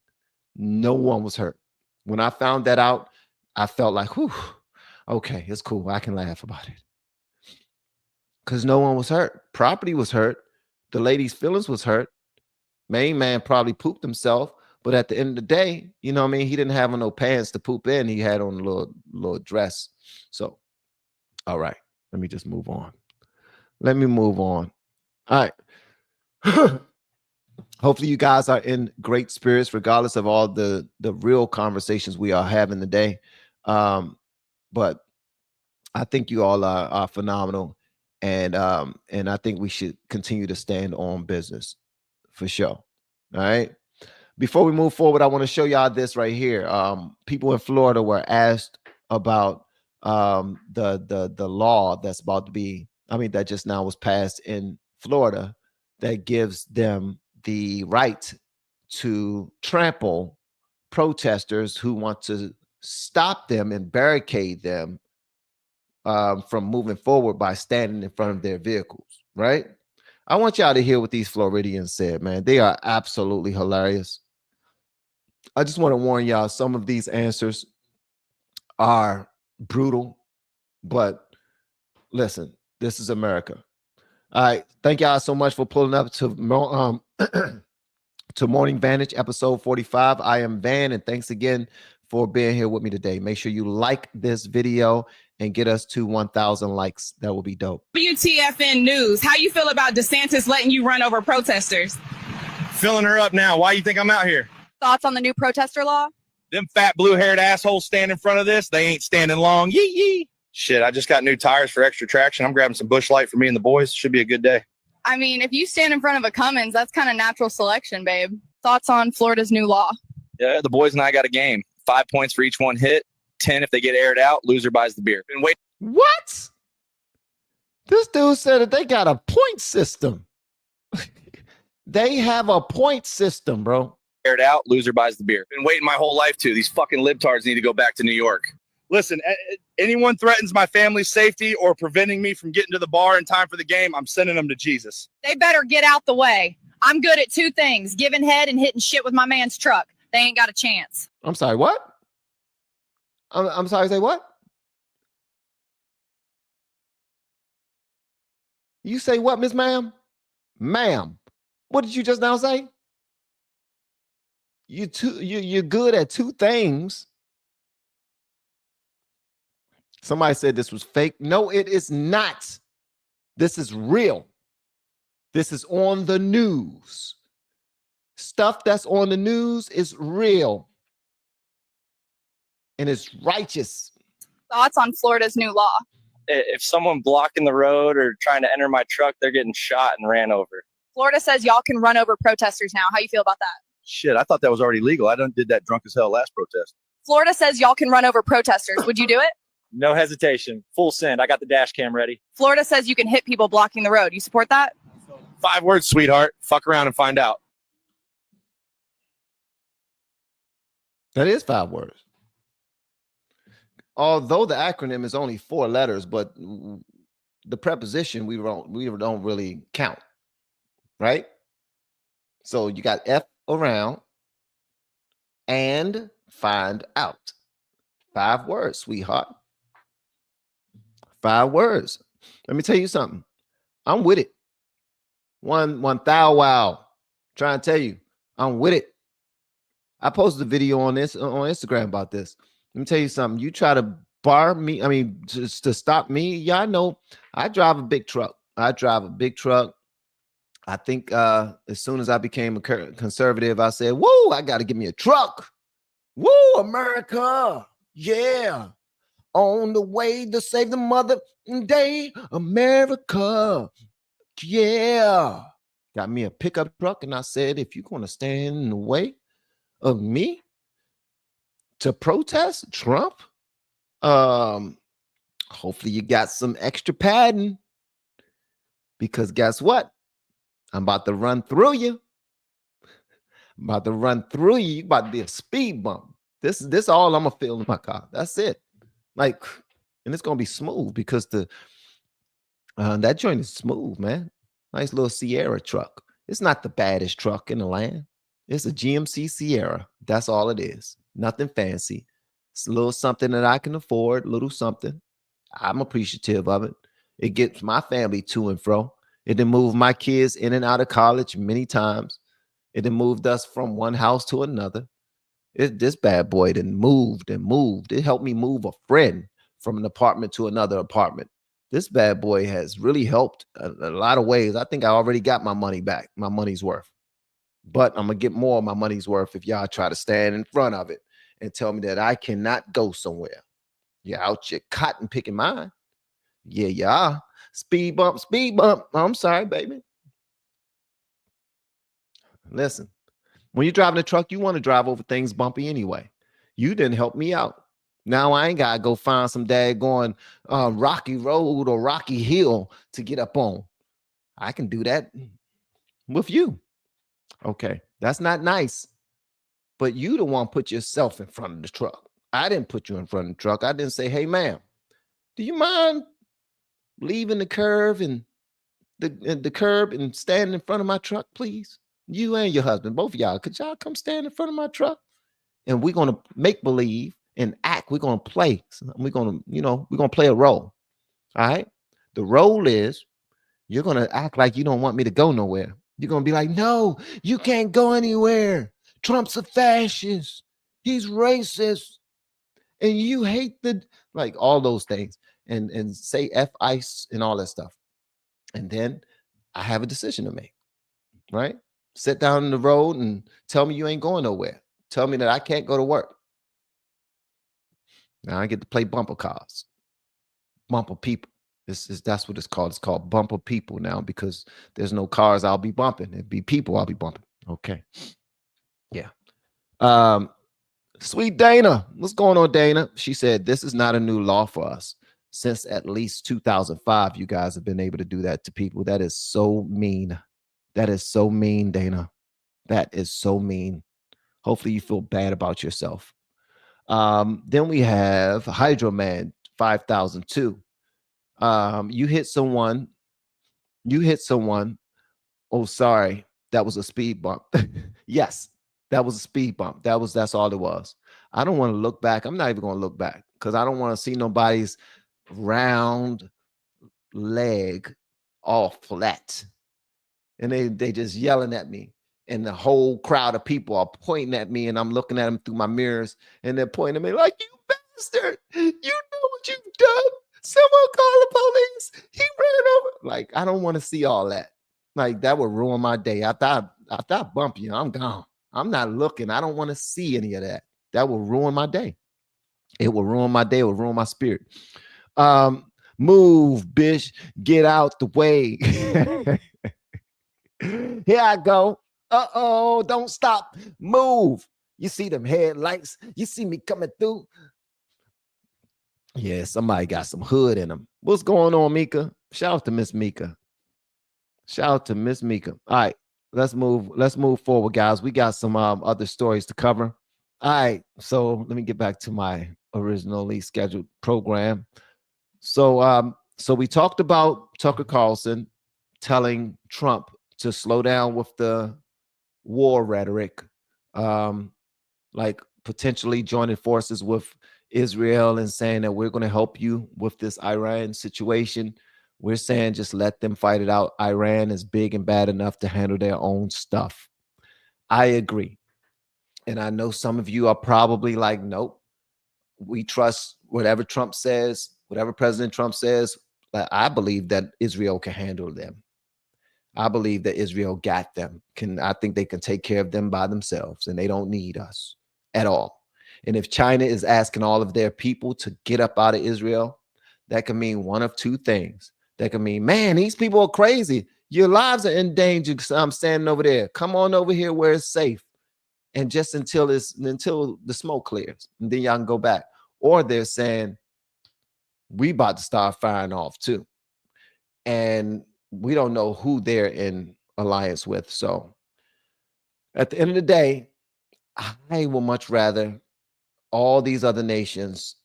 no one was hurt. When I found that out, I felt like, whew, okay, it's cool. I can laugh about it. Because no one was hurt. Property was hurt. The lady's feelings was hurt. Main man probably pooped himself. But at the end of the day, you know what I mean? He didn't have no pants to poop in. He had on a little dress. So, all right. Let me just move on. Let me move on. All right. Hopefully you guys are in great spirits, regardless of all the real conversations we are having today. But I think you all are phenomenal. And I think we should continue to stand on business for sure. All right. Before we move forward, I want to show y'all this right here. People in Florida were asked about the law that's about to be, that just now was passed in Florida that gives them the right to trample protesters who want to stop them and barricade them from moving forward by standing in front of their vehicles, right? I want y'all to hear what these Floridians said, man. They are absolutely hilarious. I just want to warn y'all, some of these answers are brutal, but listen, this is America. All right. Thank y'all so much for pulling up to to Morning Vantage episode 45. I am Van, and thanks again for being here with me today. Make sure you like this video and get us to 1,000 likes. That will be dope. WTFN News. How you feel about DeSantis letting you run over protesters? Filling her up now. Why you think I'm out here? Thoughts on the new protester law? Them fat blue-haired assholes stand in front of this. They ain't standing long. Yee yee. Shit, I just got new tires for extra traction. I'm grabbing some Busch Light for me and the boys. Should be a good day. I mean, if you stand in front of a Cummins, that's kind of natural selection, babe. Thoughts on Florida's new law? Yeah, the boys and I got a game. 5 points for each one hit. 10 if they get aired out. Loser buys the beer. Been waiting. What? This dude said that they got a point system. They have a point system, bro. Aired out. Loser buys the beer. Been waiting my whole life to. These fucking libtards need to go back to New York. Listen, anyone threatens my family's safety or preventing me from getting to the bar in time for the game, I'm sending them to Jesus. They better get out the way. I'm good at two things, giving head and hitting shit with my man's truck. They ain't got a chance. I'm sorry, what? I'm sorry, say what? You say what, Miss Ma'am? Ma'am, what did you just now say? You're good at two things. Somebody said this was fake. No, it is not. This is real. This is on the news. Stuff that's on the news is real. And it's righteous. Thoughts on Florida's new law? If someone blocking the road or trying to enter my truck, they're getting shot and ran over. Florida says y'all can run over protesters now. How you feel about that? Shit, I thought that was already legal. I did that drunk as hell last protest. Florida says y'all can run over protesters. Would you do it? No hesitation. Full send. I got the dash cam ready. Florida says you can hit people blocking the road. You support that? 5 words, sweetheart. Fuck around and find out. That is 5 words. Although the acronym is only 4 letters, but the preposition we don't really count, right? So you got F around and find out. 5 words, sweetheart. 5 words. Let me tell you something. I'm with it. One thou wow. Trying to tell you, I'm with it. I posted a video on Instagram about this. Let me tell you something. You try to bar me, just to stop me. Yeah, I know. I drive a big truck. I think as soon as I became a conservative, I said, whoa, I got to give me a truck. Woo, America. Yeah. On the way to save the mother day, America. Yeah. Got me a pickup truck, and I said, if you're going to stand in the way of me to protest Trump, hopefully you got some extra padding, because guess what? I'm about to run through you. I'm about to run through you. You about to be a speed bump. This all I'm gonna feel in my car. That's it. Like, and it's gonna be smooth because that joint is smooth, man. Nice little Sierra truck. It's not the baddest truck in the land. It's a GMC Sierra. That's all it is. Nothing fancy. It's a little something that I can afford. Little something. I'm appreciative of it. It gets my family to and fro. It done moved my kids in and out of college many times. It done moved us from one house to another. This bad boy done moved and moved. It helped me move a friend from an apartment to another apartment. This bad boy has really helped a lot of ways. I think I already got my money back, my money's worth. But I'm going to get more of my money's worth if y'all try to stand in front of it and tell me that I cannot go somewhere. You're out your cotton picking mine. Yeah, you are. Speed bump, speed bump. I'm sorry, baby. Listen, when you're driving a truck, you want to drive over things bumpy anyway. You didn't help me out. Now I ain't got to go find some daggone rocky road or rocky hill to get up on. I can do that with you. Okay, that's not nice. but you the one put yourself in front of the truck. I didn't put you in front of the truck. I didn't say, hey, ma'am, do you mind leaving the curve and the curb and stand in front of my truck, please? You and your husband, both of y'all, could y'all come stand in front of my truck? And we're going to make believe and act. We're going to play. We're going to, we're going to play a role. All right. The role is you're going to act like you don't want me to go nowhere. You're going to be like, no, you can't go anywhere. Trump's a fascist. He's racist. And you hate like all those things and say F ICE and all that stuff. And then I have a decision to make, right? Sit down in the road and tell me you ain't going nowhere. Tell me that I can't go to work. Now I get to play bumper cars, bumper people. That's what it's called. It's called bumper people now because there's no cars I'll be bumping. It'd be people I'll be bumping. Okay. Yeah. Sweet Dana. What's going on, Dana? She said, this is not a new law for us. Since at least 2005, you guys have been able to do that to people. That is so mean. That is so mean, Dana. That is so mean. Hopefully you feel bad about yourself. Then we have Hydro Man 5002. You hit someone. Oh, sorry. That was a speed bump. Yes, that was a speed bump. That's all it was. I don't want to look back. I'm not even going to look back because I don't want to see nobody's round leg all flat. And they just yelling at me. And the whole crowd of people are pointing at me, and I'm looking at them through my mirrors, and they're pointing at me like, you bastard, you know what you've done. Someone call the police. He ran over. Like, I don't want to see all that. Like, that would ruin my day. After I bump you, I'm gone. I'm not looking. I don't want to see any of that. That will ruin my day. It will ruin my day. It will ruin my spirit. Move, bitch. Get out the way. Here I go. Uh-oh, don't stop. Move. You see them headlights. You see me coming through. Yeah, somebody got some hood in them. What's going on, Mika? Shout out to Miss Mika. Shout out to Miss Mika. All right, let's move forward, guys. We got some other stories to cover. All right, so let me get back to my originally scheduled program. So we talked about Tucker Carlson telling Trump to slow down with the war rhetoric, like potentially joining forces with Israel and saying that we're going to help you with this Iran situation. We're saying just let them fight it out. Iran is big and bad enough to handle their own stuff. I agree. And I know some of you are probably like, nope, we trust whatever Trump says, whatever President Trump says. I believe that Israel can handle them. I believe that Israel got them. I think they can take care of them by themselves, and they don't need us at all. And if China is asking all of their people to get up out of Israel, that can mean one of two things. That can mean, man, these people are crazy. Your lives are in danger because I'm standing over there. Come on over here where it's safe. And just until the smoke clears, and then y'all can go back. Or they're saying, we about to start firing off too. And we don't know who they're in alliance with. So at the end of the day, I will much rather all these other nations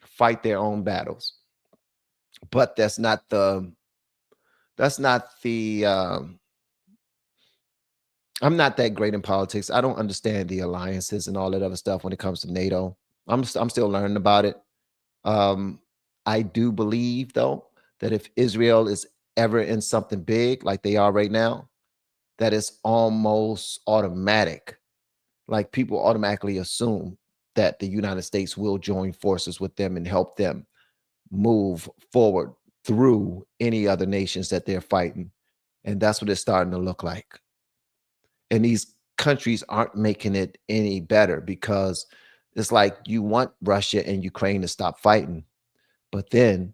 fight their own battles. But that's not the I'm not that great in politics. I don't understand the alliances and all that other stuff when it comes to NATO. I'm still learning about it. I do believe, though, that if Israel is ever in something big like they are right now, that it's almost automatic. Like people automatically assume that the United States will join forces with them and help them move forward through any other nations that they're fighting. And that's what it's starting to look like. And these countries aren't making it any better because it's like you want Russia and Ukraine to stop fighting. But then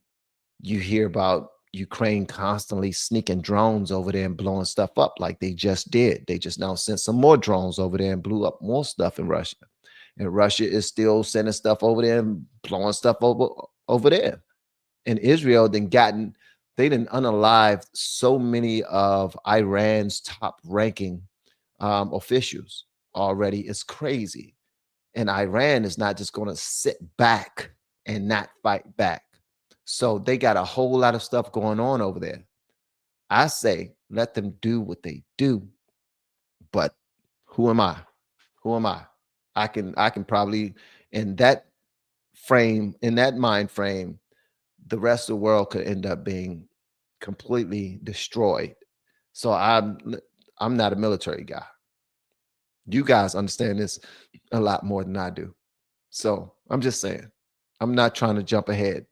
you hear about Ukraine constantly sneaking drones over there and blowing stuff up like they just did. They just now sent some more drones over there and blew up more stuff in Russia. And Russia is still sending stuff over there and blowing stuff over there. And Israel they didn't unalive so many of Iran's top ranking officials already is crazy. And Iran is not just going to sit back and not fight back. So they got a whole lot of stuff going on over there. I say, let them do what they do. But who am I? Who am I? I can probably, in that frame, in that mind frame, the rest of the world could end up being completely destroyed. So I'm not a military guy. You guys understand this a lot more than I do. So I'm just saying, I'm not trying to jump ahead.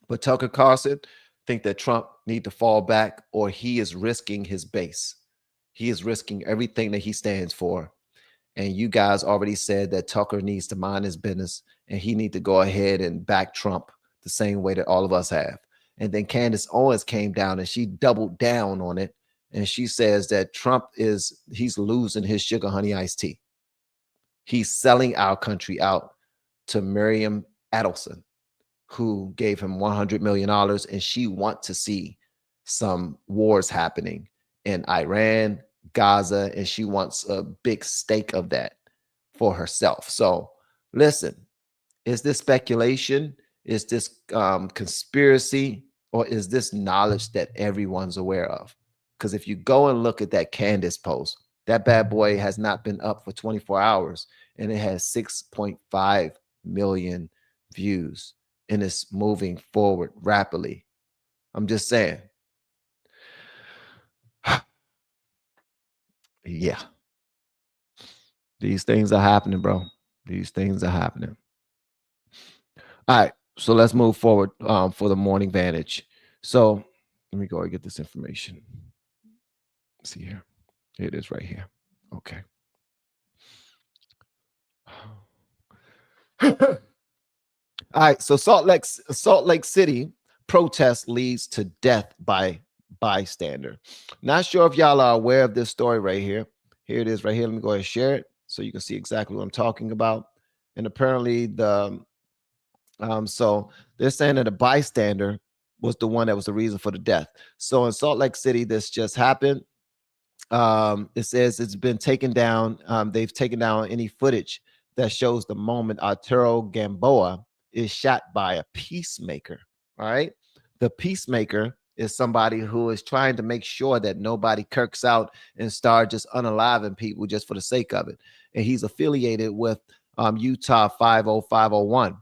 But Tucker Carlson think that Trump need to fall back, or he is risking his base. He is risking everything that he stands for. And you guys already said that Tucker needs to mind his business and he need to go ahead and back Trump the same way that all of us have. And then Candace Owens came down and she doubled down on it. And she says that Trump he's losing his sugar honey iced tea. He's selling our country out to Miriam Adelson, who gave him $100 million. And she wants to see some wars happening in Iran, Gaza, and she wants a big stake of that for herself. So listen, is this speculation? Is this conspiracy? Or is this knowledge that everyone's aware of? Because if you go and look at that Candace post, that bad boy has not been up for 24 hours and it has 6.5 million views and it's moving forward rapidly. I'm just saying. Yeah. These things are happening, bro. These things are happening. All right. So let's move forward for the morning Vantage. So let me go and get this information. Let's see here. Here it is right here. Okay. All right. So Salt Lake City protest leads to death by bystander. Not sure if y'all are aware of this story right here. Here it is right here. Let me go ahead and share it so you can see exactly what I'm talking about. And apparently so they're saying that a bystander was the one that was the reason for the death. So in Salt Lake City, this just happened. It says it's been taken down. They've taken down any footage that shows the moment Arturo Gamboa is shot by a peacemaker. All right. The peacemaker is somebody who is trying to make sure that nobody kirks out and start just unaliving people just for the sake of it. And he's affiliated with Utah 50501.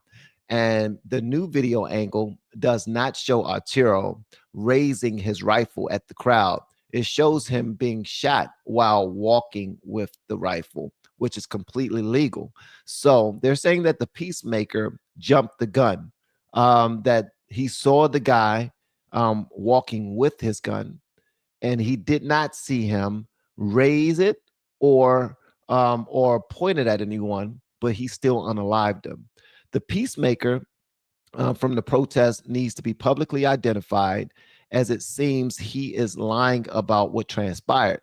And the new video angle does not show Arturo raising his rifle at the crowd. It shows him being shot while walking with the rifle, which is completely legal. So they're saying that the peacemaker jumped the gun, that he saw the guy walking with his gun, and he did not see him raise it or point it at anyone, but he still unalived him. The peacemaker from the protest needs to be publicly identified, as it seems he is lying about what transpired.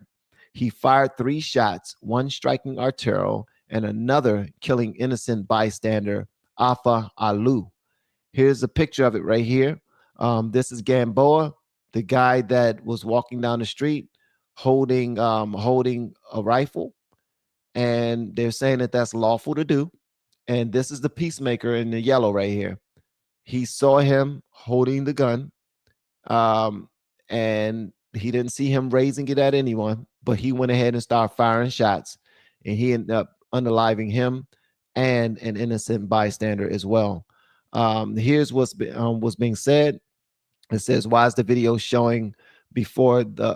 He fired 3 shots, one striking Arturo and another killing innocent bystander Afa Alu. Here's a picture of it right here. This is Gamboa, the guy that was walking down the street holding a rifle, and they're saying that that's lawful to do. And this is the peacemaker in the yellow right here. He saw him holding the gun, and he didn't see him raising it at anyone, but he went ahead and started firing shots, and he ended up unaliving him and an innocent bystander as well. Here's what's being said. It says, why is this video showing before the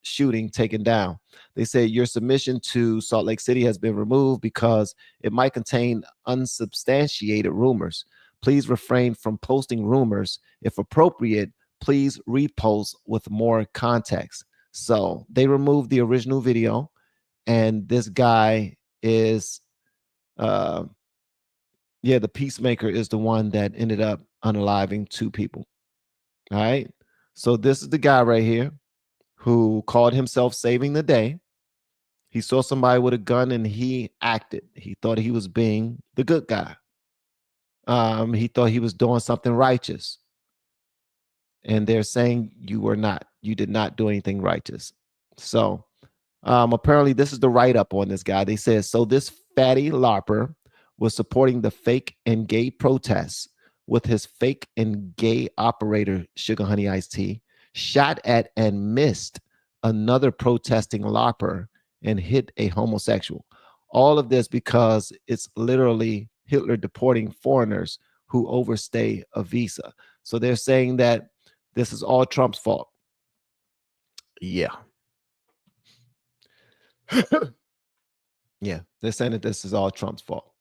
shooting taken down? They say your submission to Salt Lake City has been removed because it might contain unsubstantiated rumors. Please refrain from posting rumors. If appropriate, please repost with more context. So they removed the original video, and this guy is the peacemaker is the one that ended up unaliving 2 people. All right. So this is the guy right here who called himself saving the day. He saw somebody with a gun and he acted. He thought he was being the good guy. He thought he was doing something righteous. And they're saying you were not. You did not do anything righteous. So Apparently, this is the write-up on this guy. They said, so this fatty LARPer was supporting the fake and gay protests with his fake and gay operator, Sugar Honey Iced Tea, shot at and missed another protesting LARPer and hit a homosexual. All of this because it's literally Hitler deporting foreigners who overstay a visa. So they're saying that this is all Trump's fault. Yeah. Yeah, they're saying that this is all Trump's fault.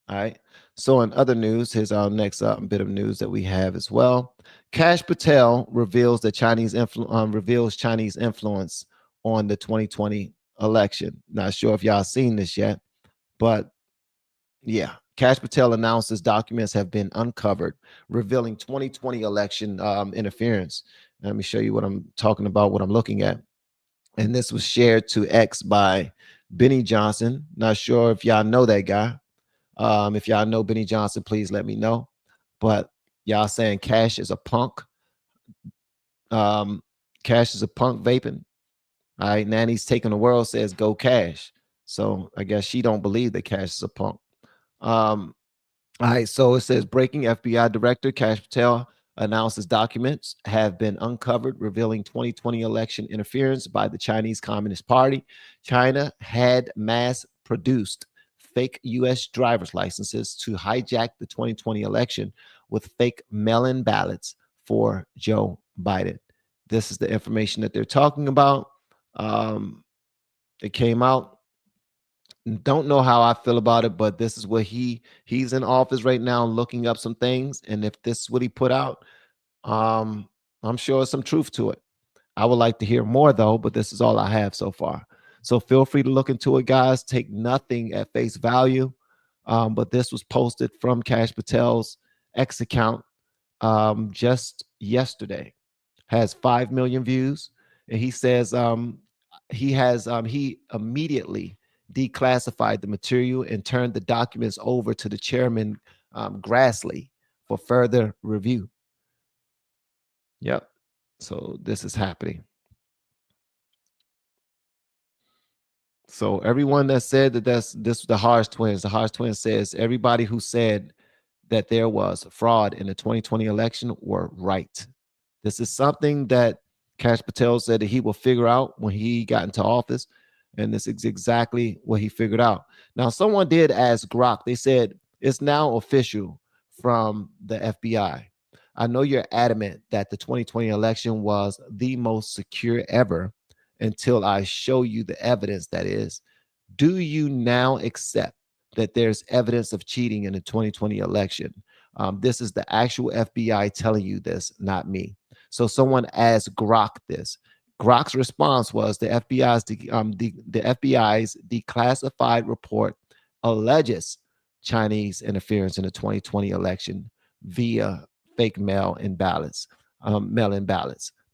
All right. So in other news, here's our next bit of news that we have as well. Kash Patel reveals that Chinese influence on the 2020 election. Not sure if y'all seen this yet, but yeah, Kash Patel announces documents have been uncovered revealing 2020 election interference. Let me show you what I'm talking about, what I'm looking at. And this was shared to X by Benny Johnson. Not sure if y'all know that guy. If y'all know Benny Johnson, please let me know. But y'all saying Kash is a punk. Kash is a punk vaping. All right, Nanny's taking the world says go Kash. So I guess she don't believe that Kash is a punk. All right, so it says breaking FBI director Kash Patel announces documents have been uncovered revealing 2020 election interference by the Chinese Communist Party. China had mass produced fake U.S. driver's licenses to hijack the 2020 election with fake mail-in ballots for Joe Biden. This is the information that they're talking about. It came out. Don't know how I feel about it, but this is what he's in office right now looking up some things. And if this is what he put out, I'm sure there's some truth to it. I would like to hear more though, but this is all I have so far. So feel free to look into it, guys. Take nothing at face value. But this was posted from Kash Patel's X account just yesterday. Has 5 million views. And he says he immediately declassified the material and turned the documents over to the chairman, Grassley, for further review. Yep. So this is happening. So everyone that said that this was the Harsh twins, the Harsh twins says everybody who said that there was fraud in the 2020 election were right. This is something that Kash Patel said that he will figure out when he got into office. And this is exactly what he figured out. Now, someone did ask Grok. They said, it's now official from the FBI. I know you're adamant that the 2020 election was the most secure ever until I show you the evidence that is. Do you now accept that there's evidence of cheating in the 2020 election? This is the actual FBI telling you this, not me. So someone asked Grok this. Grok's response was the FBI's declassified report alleges Chinese interference in the 2020 election via fake mail-in ballots,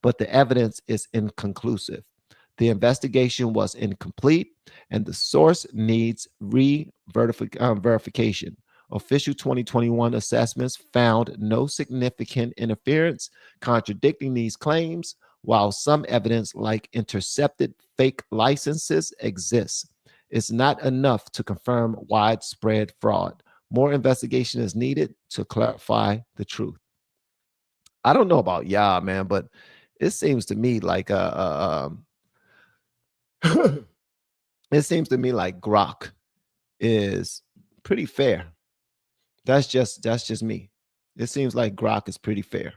but the evidence is inconclusive. The investigation was incomplete, and the source needs verification. Official 2021 assessments found no significant interference, contradicting these claims, while some evidence like intercepted fake licenses exists. It's not enough to confirm widespread fraud. More investigation is needed to clarify the truth. I don't know about y'all, man, but it seems to me like it seems to me like Grok is pretty fair. That's just me. It seems like Grok is pretty fair.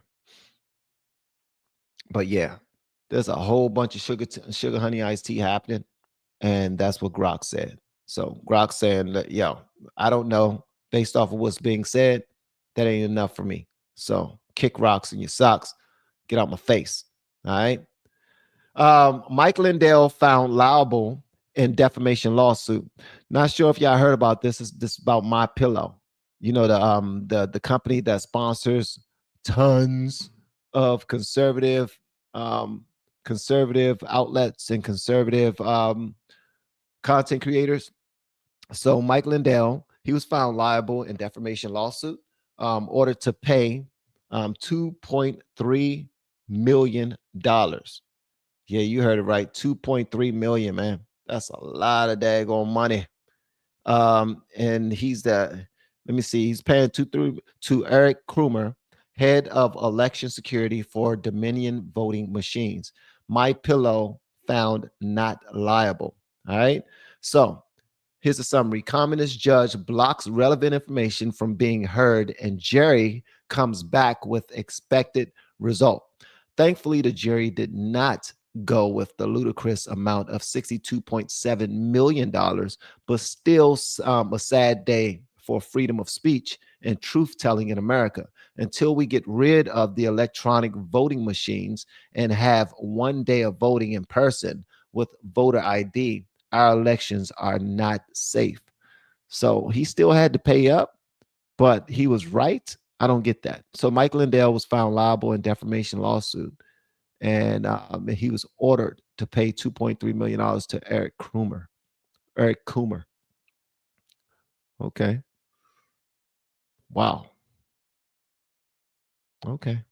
But yeah, there's a whole bunch of sugar honey iced tea happening, and that's what Grok said. So Grok saying that, yo, I don't know, based off of what's being said, that ain't enough for me. So kick rocks in your socks, get out my face. All right. Mike Lindell found liable in defamation lawsuit. Not sure if y'all heard about this. This is about My Pillow. You know, the company that sponsors tons of conservative outlets and conservative content creators. So Mike Lindell, he was found liable in defamation lawsuit, ordered to pay $2.3 million. Yeah, you heard it right. 2.3 million, man. That's a lot of daggone money. And he's let me see, he's paying to Eric Krumer, head of election security for Dominion voting machines. My Pillow found not liable. All right. So here's a summary. Communist judge blocks relevant information from being heard, and jury comes back with expected result. Thankfully, the jury did not go with the ludicrous amount of $62.7 million, but still a sad day for freedom of speech and truth telling in America. Until we get rid of the electronic voting machines and have one day of voting in person with voter ID, our elections are not safe. So he still had to pay up, but he was right. I don't get that. So Mike Lindell was found liable in defamation lawsuit, and he was ordered to pay $2.3 million to Eric Coomer. Eric Coomer. Okay. Wow. Okay.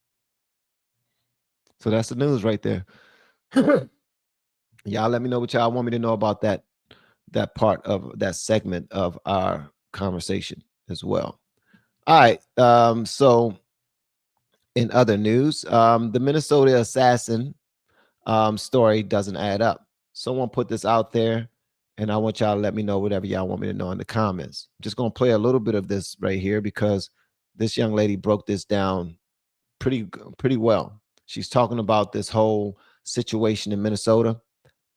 So that's the news right there. Y'all let me know what y'all want me to know about that part of that segment of our conversation as well. All right. So in other news, the Minnesota assassin story doesn't add up. Someone put this out there, and I want y'all to let me know whatever y'all want me to know in the comments. I'm just going to play a little bit of this right here because this young lady broke this down pretty well. She's talking about this whole situation in Minnesota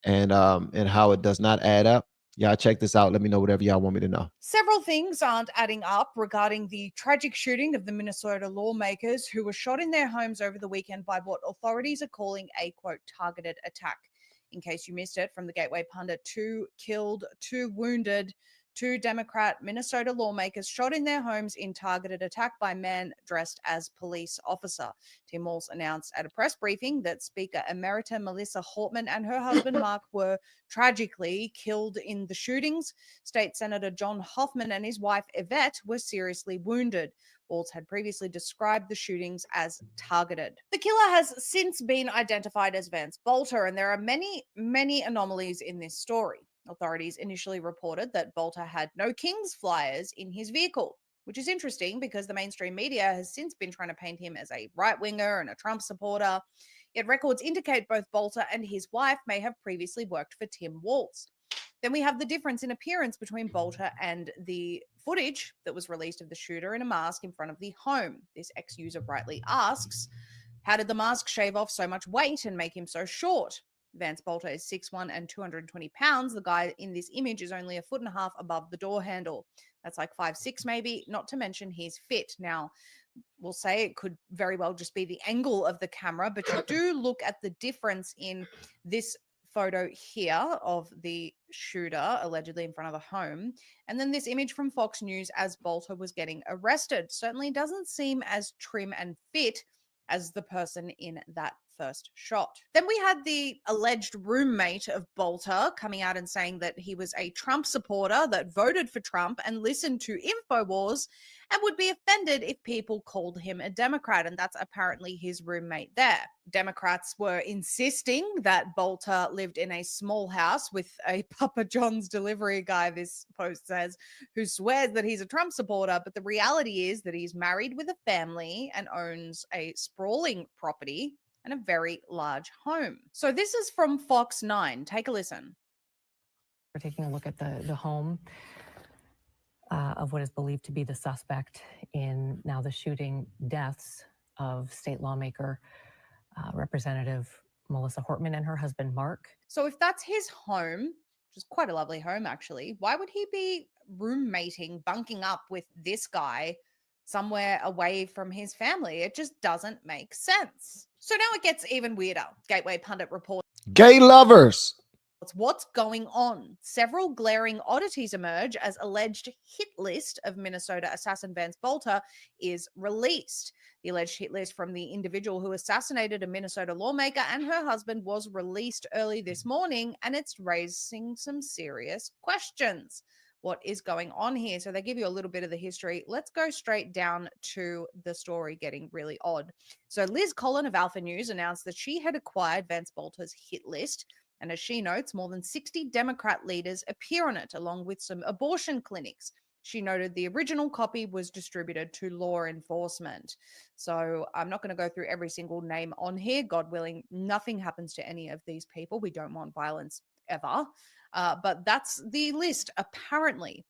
and how it does not add up. Y'all check this out. Let me know whatever y'all want me to know. Several things aren't adding up regarding the tragic shooting of the Minnesota lawmakers who were shot in their homes over the weekend by what authorities are calling a, quote, targeted attack. In case you missed it, from the Gateway Pundit, 2 killed, 2 wounded, 2 Democrat Minnesota lawmakers shot in their homes in targeted attack by men dressed as police officer. Tim Walz announced at a press briefing that Speaker Emerita Melissa Hortman and her husband Mark were tragically killed in the shootings. State Senator John Hoffman and his wife Yvette were seriously wounded. Walz had previously described the shootings as targeted. The killer has since been identified as Vance Bolter, and there are many anomalies in this story. Authorities initially reported that Bolter had no Kings flyers in his vehicle, which is interesting because the mainstream media has since been trying to paint him as a right-winger and a Trump supporter. Yet records indicate both Bolter and his wife may have previously worked for Tim Walz. Then we have the difference in appearance between Bolter and the footage that was released of the shooter in a mask in front of the home. This ex-user rightly asks, how did the mask shave off so much weight and make him so short? Vance Bolter is 6'1" and 220 pounds. The guy in this image is only 1.5 feet above the door handle. That's like 5'6" maybe, not to mention he's fit. Now, we'll say it could very well just be the angle of the camera, but you do look at the difference in this photo here of the shooter allegedly in front of the home, and then this image from Fox News as Bolter was getting arrested. Certainly doesn't seem as trim and fit as the person in that first shot. Then we had the alleged roommate of Bolter coming out and saying that he was a Trump supporter that voted for Trump and listened to InfoWars and would be offended if people called him a Democrat, and that's apparently his roommate there. Democrats were insisting that Bolter lived in a small house with a Papa John's delivery guy, this post says, who swears that he's a Trump supporter, but the reality is that he's married with a family and owns a sprawling property and a very large home. So this is from Fox 9. Take a listen. We're taking a look at the home of what is believed to be the suspect in now the shooting deaths of state lawmaker Representative Melissa Hortman and her husband, Mark. So if that's his home, which is quite a lovely home actually, why would he be roommating, bunking up with this guy somewhere away from his family? It just doesn't make sense. So now it gets even weirder. Gateway Pundit reports gay lovers. What's going on? Several glaring oddities emerge as alleged hit list of Minnesota assassin Vance Bolter is released. The alleged hit list from the individual who assassinated a Minnesota lawmaker and her husband was released early this morning, and it's raising some serious questions. What is going on here? So they give you a little bit of the history. Let's go straight down to the story getting really odd. So Liz Collin of Alpha News announced that she had acquired Vance Bolter's hit list. And as she notes, more than 60 Democrat leaders appear on it, along with some abortion clinics. She noted the original copy was distributed to law enforcement. So I'm not going to go through every single name on here. God willing, nothing happens to any of these people. We don't want violence ever. But that's the list, apparently.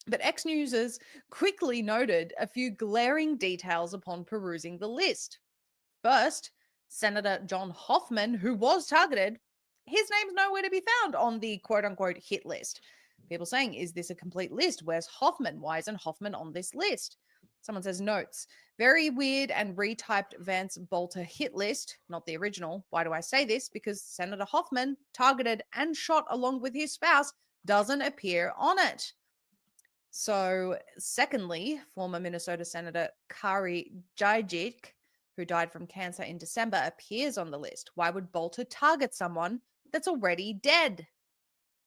But ex-newsers quickly noted a few glaring details upon perusing the list. First, Senator John Hoffman, who was targeted, his name's nowhere to be found on the quote-unquote hit list. People saying, is this a complete list? Where's Hoffman? Why isn't Hoffman on this list? Someone says notes. Very weird and retyped Vance Bolter hit list, not the original. Why do I say this? Because Senator Hoffman, targeted and shot along with his spouse, doesn't appear on it. So, secondly, former Minnesota Senator Kari Jajic, who died from cancer in December, appears on the list. Why would Bolter target someone that's already dead?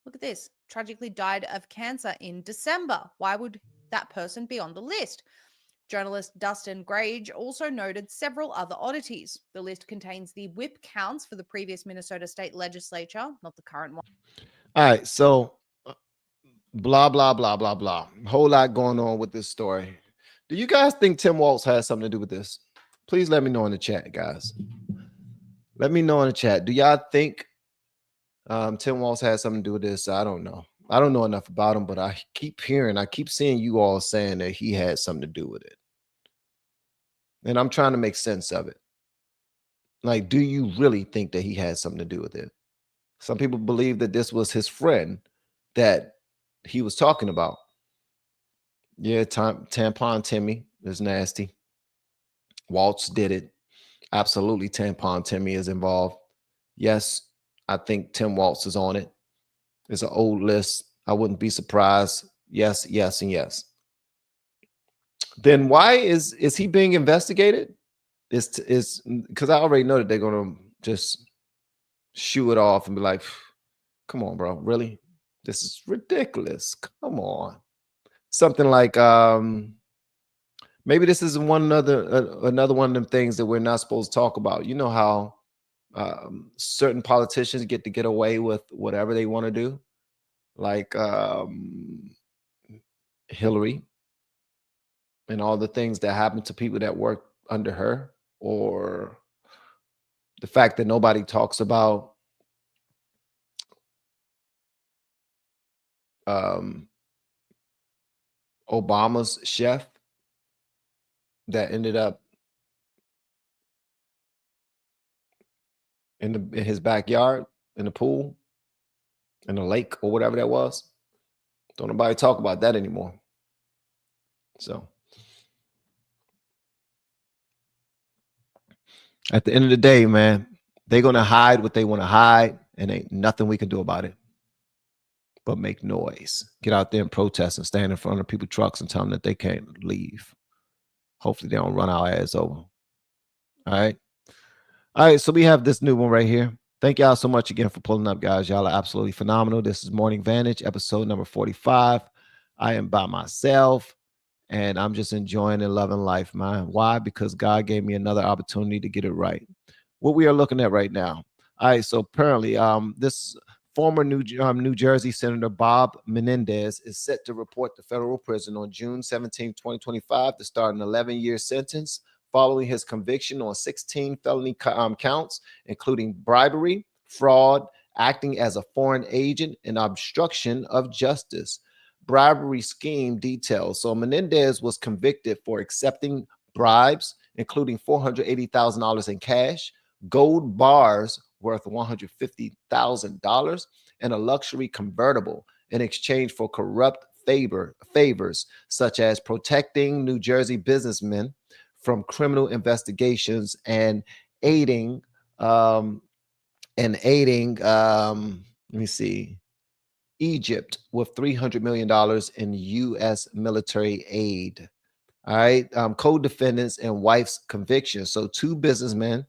Look at this. Tragically died of cancer in December. Why would that person be on the list? Journalist Dustin Grage also noted several other oddities. The list contains the whip counts for the previous Minnesota state legislature, not the current one. All right, so blah, blah, blah, blah, blah. Whole lot going on with this story. Do you guys think Tim Walz has something to do with this? Please let me know in the chat, guys. Let me know in the chat. Do y'all think Tim Walz has something to do with this? I don't know. I don't know enough about him, but I keep seeing you all saying that he had something to do with it. And I'm trying to make sense of it. Like, do you really think that he had something to do with it? Some people believe that this was his friend that he was talking about. Yeah, Tampon Timmy is nasty. Waltz did it. Absolutely, Tampon Timmy is involved. Yes, I think Tim Waltz is on it. It's an old list. I wouldn't be surprised. Yes, yes, and yes. Then why is he being investigated? Is because I already know that they're gonna just shoo it off and be like, come on, bro, really? This is ridiculous. Come on. Something like maybe this is another one of them things that we're not supposed to talk about. You know how certain politicians get away with whatever they want to do, like Hillary and all the things that happened to people that work under her, or the fact that nobody talks about Obama's chef that ended up in his backyard, in the pool, in the lake, or whatever that was. Don't nobody talk about that anymore. So at the end of the day, man, they're gonna hide what they want to hide, and ain't nothing we can do about it but make noise. Get out there and protest and stand in front of people's trucks and tell them that they can't leave. Hopefully they don't run our ass over. All right. All right. So we have this new one right here. Thank y'all so much again for pulling up, guys. Y'all are absolutely phenomenal. This is Morning Vantage, episode number 45. I am by myself, and I'm just enjoying and loving life, man. Why? Because God gave me another opportunity to get it right. What we are looking at right now. All right. So apparently, this former New Jersey Senator Bob Menendez is set to report to federal prison on June 17, 2025 to start an 11-year sentence following his conviction on 16 felony counts, including bribery, fraud, acting as a foreign agent, and obstruction of justice. Bribery scheme details. So Menendez was convicted for accepting bribes, including $480,000 in cash, gold bars worth $150,000, and a luxury convertible in exchange for corrupt favors, such as protecting New Jersey businessmen from criminal investigations and aiding Egypt with $300 million in U.S. military aid. All right, co-defendants and wife's conviction. So two businessmen,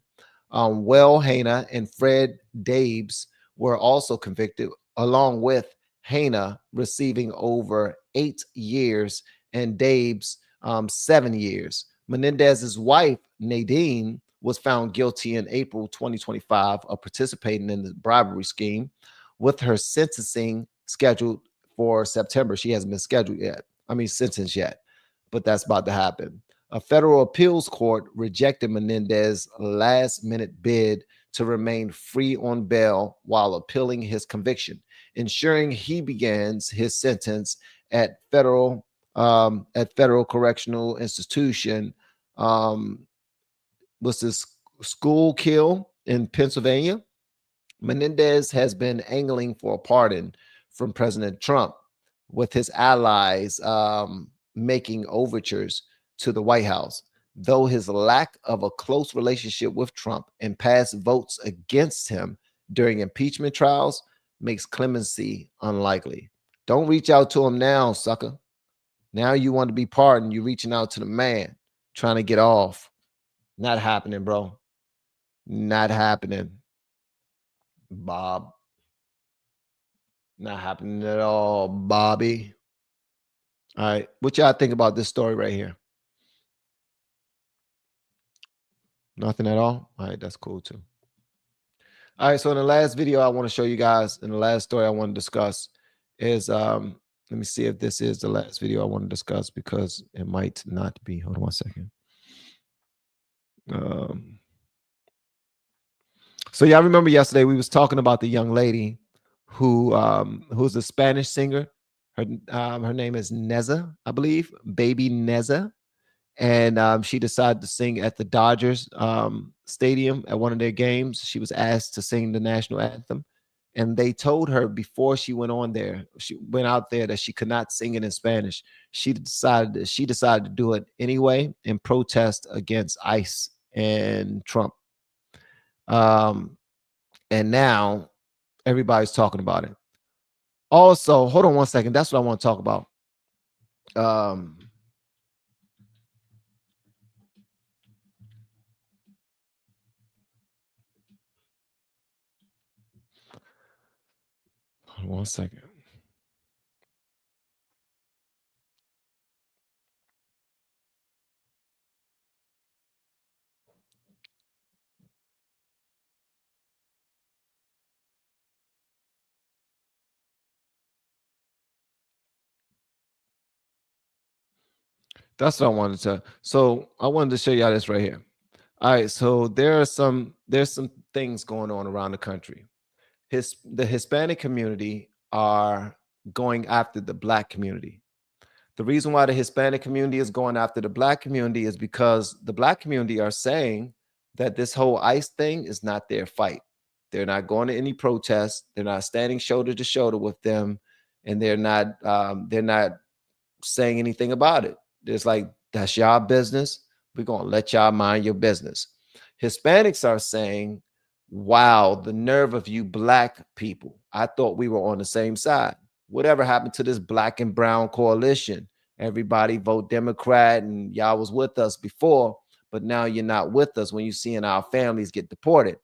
Will Hana and Fred Dabes, were also convicted, along with Hana receiving over 8 years and Dabes 7 years. Menendez's wife, Nadine, was found guilty in April 2025 of participating in the bribery scheme, with her sentencing scheduled for September. She hasn't been scheduled yet. Sentenced yet, but that's about to happen. A federal appeals court rejected Menendez's last-minute bid to remain free on bail while appealing his conviction, ensuring he begins his sentence at federal correctional institution. Was this school kill in Pennsylvania? Menendez has been angling for a pardon from President Trump, with his allies making overtures to the White House, though his lack of a close relationship with Trump and past votes against him during impeachment trials makes clemency unlikely. Don't reach out to him now, sucker. Now you want to be pardoned. You're reaching out to the man, trying to get off. Not happening, bro. Not happening, Bob. Not happening at all, Bobby. All right. What y'all think about this story right here? Nothing at all? All right. That's cool too. All right. So in the last video I want to show you guys, in the last story I want to discuss is, let me see if this is the last video I want to discuss, because it might not be. Hold on one second. So y'all remember yesterday we was talking about the young lady who's a Spanish singer. Her name is Neza, I believe, Baby Neza, and she decided to sing at the Dodgers stadium at one of their games. She was asked to sing the national anthem, and they told her before she went out there that she could not sing it in Spanish. She decided to do it anyway in protest against ICE and Trump. And now everybody's talking about it. Also, hold on one second. That's what I want to talk about. Hold on one second. That's what I wanted to. So I wanted to show y'all this right here. All right, so there's some things going on around the country. The Hispanic community are going after the Black community. The reason why the Hispanic community is going after the Black community is because the Black community are saying that this whole ICE thing is not their fight. They're not going to any protests. They're not standing shoulder to shoulder with them, and they're not saying anything about it. It's like, that's y'all business. We're going to let y'all mind your business. Hispanics are saying, wow, the nerve of you Black people. I thought we were on the same side. Whatever happened to this Black and brown coalition? Everybody vote Democrat, and y'all was with us before, but now you're not with us when you're seeing our families get deported.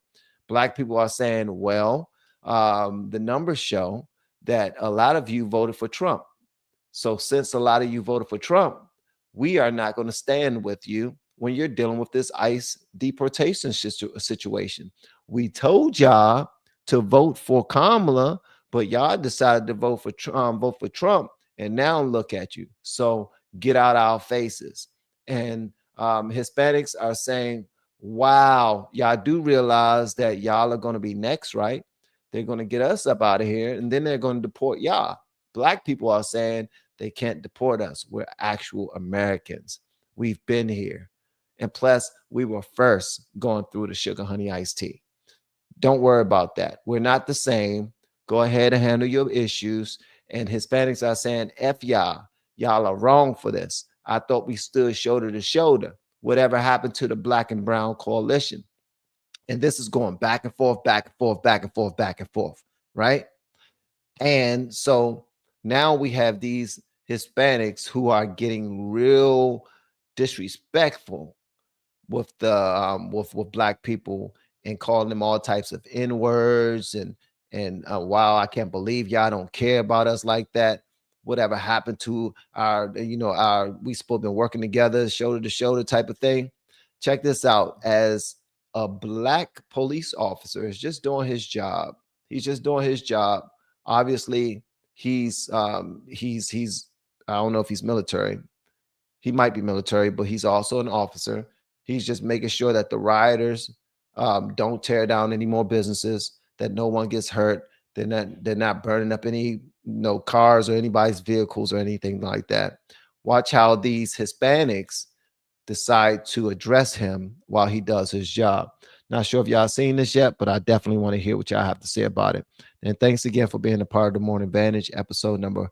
Black people are saying, well, the numbers show that a lot of you voted for Trump. So since a lot of you voted for Trump, we are not going to stand with you when you're dealing with this ICE deportation situation. We told y'all to vote for Kamala, but y'all decided to vote for Trump, and now look at you. So get out our faces. And Hispanics are saying, wow, y'all do realize that y'all are going to be next, right? They're going to get us up out of here, and then they're going to deport y'all. Black people are saying they can't deport us. We're actual Americans. We've been here. And plus, we were first going through the sugar honey iced tea. Don't worry about that. We're not the same. Go ahead and handle your issues. And Hispanics are saying, F y'all. Y'all are wrong for this. I thought we stood shoulder to shoulder. Whatever happened to the Black and brown coalition? And this is going back and forth, back and forth, back and forth, back and forth, right? And so now we have these Hispanics who are getting real disrespectful with the with Black people and calling them all types of N-words and wow, I can't believe y'all don't care about us like that. Whatever happened to our, we supposed to be working together, shoulder to shoulder type of thing. Check this out. As a black police officer is just doing his job. He's just doing his job. Obviously, he's I don't know if he's military. He might be military, but he's also an officer. He's just making sure that the rioters don't tear down any more businesses, that no one gets hurt. They're not burning up any cars or anybody's vehicles or anything like that. Watch how these Hispanics decide to address him while he does his job. Not sure if y'all seen this yet, but I definitely want to hear what y'all have to say about it. And thanks again for being a part of the Morning Vantage, episode number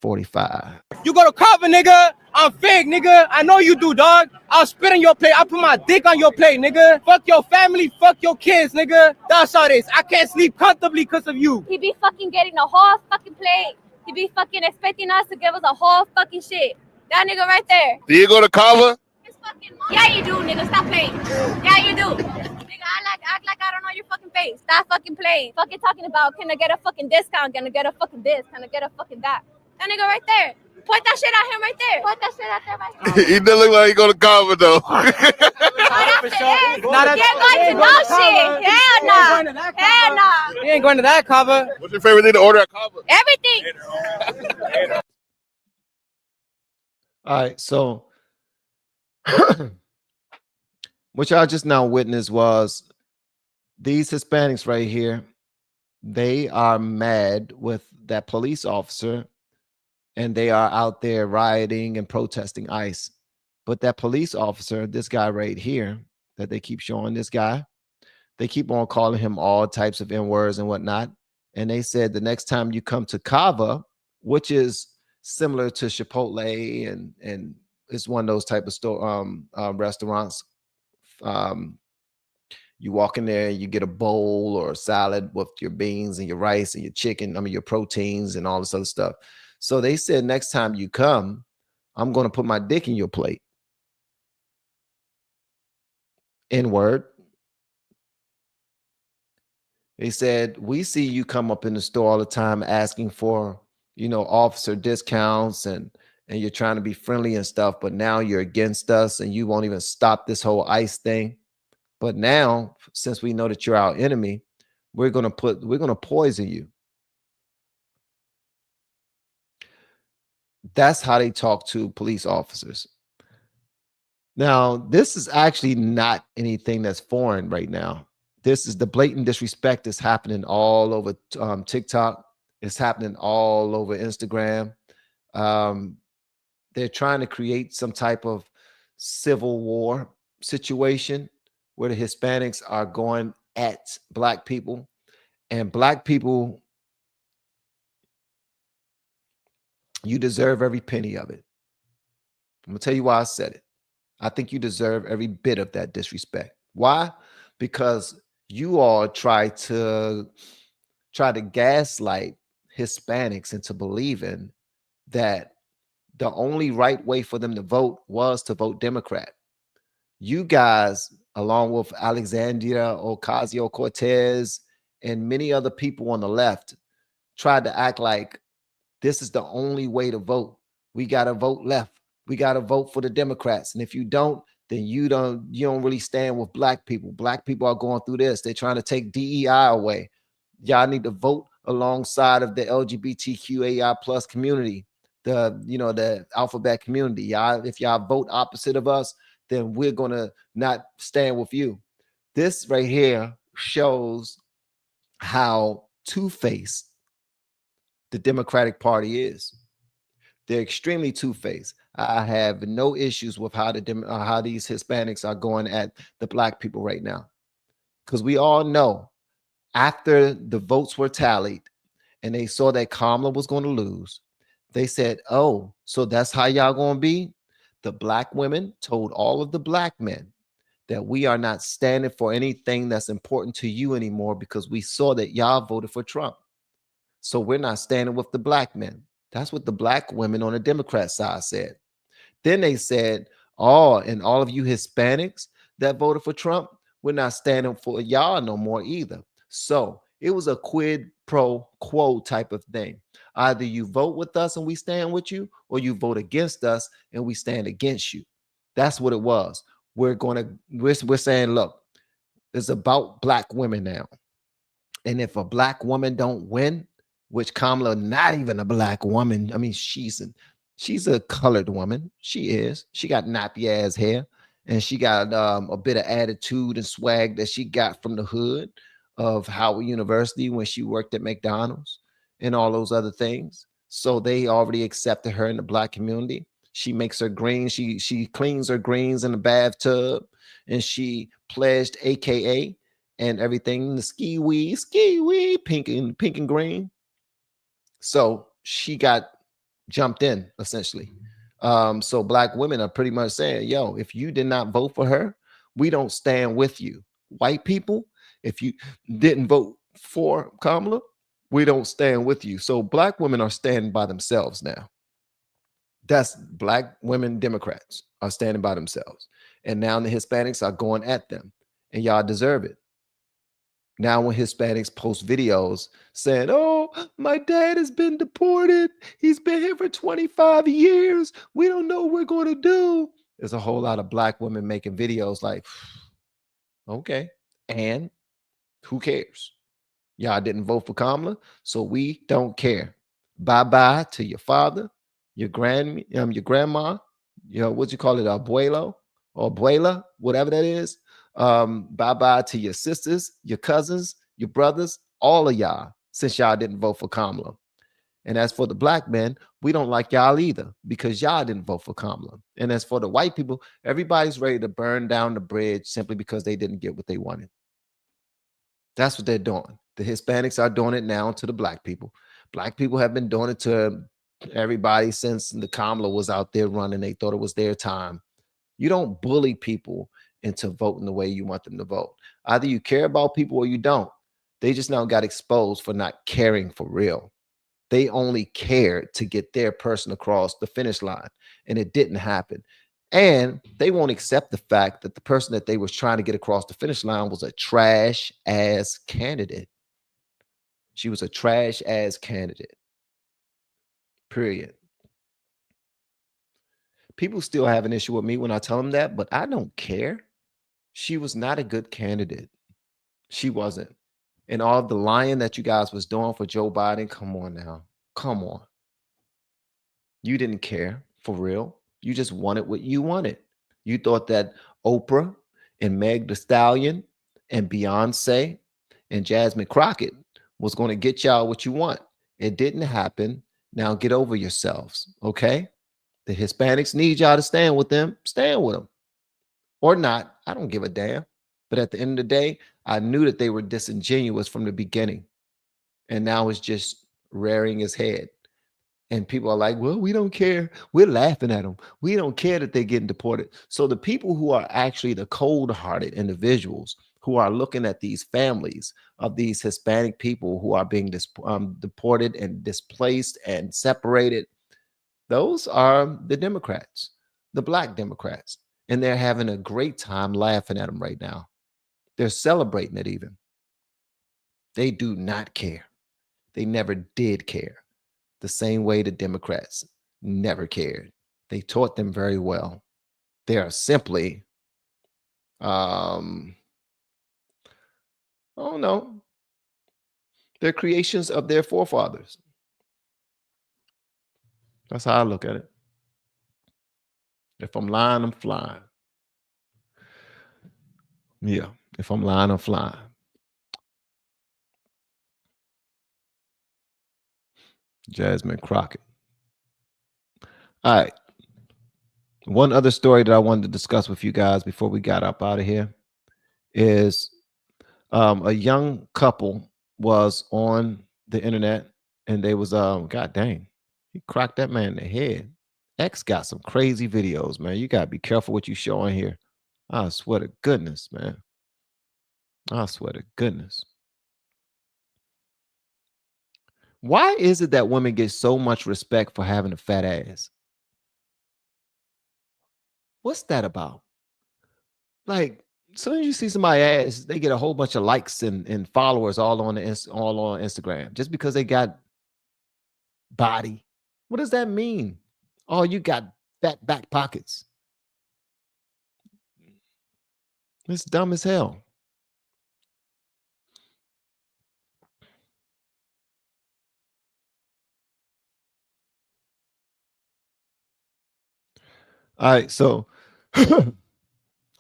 45. You go to cover, nigga. I'm fake, nigga. I know you do, dog. I'll spit on your plate. I'll put my dick on your plate, nigga. Fuck your family. Fuck your kids, nigga. That's all it is. I can't sleep comfortably because of you. He be fucking getting the whole fucking plate. He be fucking expecting us to give us a whole fucking shit. That nigga right there. Do you go to cover? Yeah, you do, nigga. Stop playing. Yeah, you do. Nigga, act like I don't know your fucking face. Stop fucking playing. Fucking talking about, can I get a fucking discount? Can I get a fucking this? Can I get a fucking that? That nigga right there. Point that shit at him right there. Point that shit at there right there. He doesn't look like he go to cover though. Get going to no shit. Hell no. Hell no. He ain't going to that cover. What's your favorite thing to order at cover? Everything. All right, so what y'all just now witnessed was these Hispanics right here. They are mad with that police officer, and they are out there rioting and protesting ICE. But that police officer, this guy right here, that they keep showing this guy, they keep on calling him all types of N-words and whatnot. And they said the next time you come to Cava, which is similar to Chipotle and it's one of those type of store restaurants. You walk in there, you get a bowl or a salad with your beans and your rice and your chicken, your proteins and all this other stuff. So they said, next time you come, I'm going to put my dick in your plate. N-word. They said, we see you come up in the store all the time asking for, officer discounts and you're trying to be friendly and stuff, but now you're against us and you won't even stop this whole ICE thing. But now, since we know that you're our enemy, we're going to poison you. That's how they talk to police officers. Now, this is actually not anything that's foreign right now. This is the blatant disrespect that's happening all over TikTok. It's happening all over Instagram. They're trying to create some type of civil war situation where the Hispanics are going at black people, and black people, you deserve every penny of it. I'm gonna tell you why I said it. I think you deserve every bit of that disrespect. Why? Because you all try to gaslight Hispanics into believing that the only right way for them to vote was to vote Democrat. You guys, along with Alexandria Ocasio-Cortez and many other people on the left, tried to act like this is the only way to vote. We got to vote left. We got to vote for the Democrats. And if you don't, then you don't really stand with black people. Black people are going through this. They're trying to take DEI away. Y'all need to vote alongside of the LGBTQAI plus community, the alphabet community. Y'all, if y'all vote opposite of us, then we're going to not stand with you. This right here shows how two-faced the Democratic Party is. They're extremely two-faced. I have no issues with how these Hispanics are going at the black people right now. Because we all know after the votes were tallied and they saw that Kamala was going to lose, they said, oh, so that's how y'all going to be? The black women told all of the black men that we are not standing for anything that's important to you anymore because we saw that y'all voted for Trump. So we're not standing with the black men. That's what the black women on the Democrat side said. Then they said, oh, and all of you Hispanics that voted for Trump, we're not standing for y'all no more either. So it was a quid pro quo type of thing. Either you vote with us and we stand with you, or you vote against us and we stand against you. That's what it was. We're saying, look, is about black women now. And if a black woman don't win, which Kamala not even a black woman. I mean, she's a colored woman. She is. She got nappy ass hair, and she got a bit of attitude and swag that she got from the hood of Howard University when she worked at McDonald's and all those other things. So they already accepted her in the black community. She makes her greens. She cleans her greens in the bathtub, and she pledged AKA and everything. The ski wee, pink and green. So she got jumped in essentially. So black women are pretty much saying, yo, if you did not vote for her, we don't stand with you. White people, if you didn't vote for Kamala, we don't stand with you. So black women are standing by themselves now. That's black women Democrats are standing by themselves. And now the Hispanics are going at them. And y'all deserve it. Now when Hispanics post videos saying, oh, my dad has been deported. He's been here for 25 years. We don't know what we're going to do. There's a whole lot of black women making videos like, okay, and who cares? Y'all didn't vote for Kamala, so we don't care. Bye-bye to your father, your grandma, what you call it, abuelo or abuela, whatever that is. Bye-bye to your sisters, your cousins, your brothers, all of y'all, since y'all didn't vote for Kamala. And as for the black men, we don't like y'all either because y'all didn't vote for Kamala. And as for the white people, everybody's ready to burn down the bridge simply because they didn't get what they wanted. That's what they're doing. The Hispanics are doing it now to the black people. Black people have been doing it to everybody since the Kamala was out there running. They thought it was their time. You don't bully people into voting the way you want them to vote. Either you care about people or you don't. They just now got exposed for not caring for real. They only cared to get their person across the finish line, and it didn't happen. And they won't accept the fact that the person that they was trying to get across the finish line was a trash ass candidate. She was a trash ass candidate. Period. People still have an issue with me when I tell them that, but I don't care. She was not a good candidate. She wasn't. And all the lying that you guys was doing for Joe Biden, come on now. Come on. You didn't care for real. You just wanted what you wanted. You thought that Oprah and Meg Thee Stallion and Beyonce and Jasmine Crockett was going to get y'all what you want. It didn't happen. Now get over yourselves, okay? The Hispanics need y'all to stand with them. Stand with them. Or not. I don't give a damn. But at the end of the day, I knew that they were disingenuous from the beginning. And now it's just rearing its head. And people are like, well, we don't care. We're laughing at them. We don't care that they're getting deported. So the people who are actually the cold-hearted individuals who are looking at these families of these Hispanic people who are being deported and displaced and separated, those are the Democrats, the black Democrats. And they're having a great time laughing at them right now. They're celebrating it even. They do not care. They never did care. The same way the Democrats never cared. They taught them very well. They are simply, I don't know, they're creations of their forefathers. That's how I look at it. If I'm lying, I'm flying. Yeah, if I'm lying, I'm flying. Jasmine Crockett. All right. One other story that I wanted to discuss with you guys before we got up out of here is a young couple was on the internet and they was, God dang, he cracked that man in the head. X got some crazy videos, man. You got to be careful what you show on here. I swear to goodness, man. I swear to goodness. Why is it that women get so much respect for having a fat ass? What's that about? Like, as soon as you see somebody ass, they get a whole bunch of likes and followers all on Instagram just because they got body. What does that mean? Oh, you got fat back pockets. It's dumb as hell. All right, so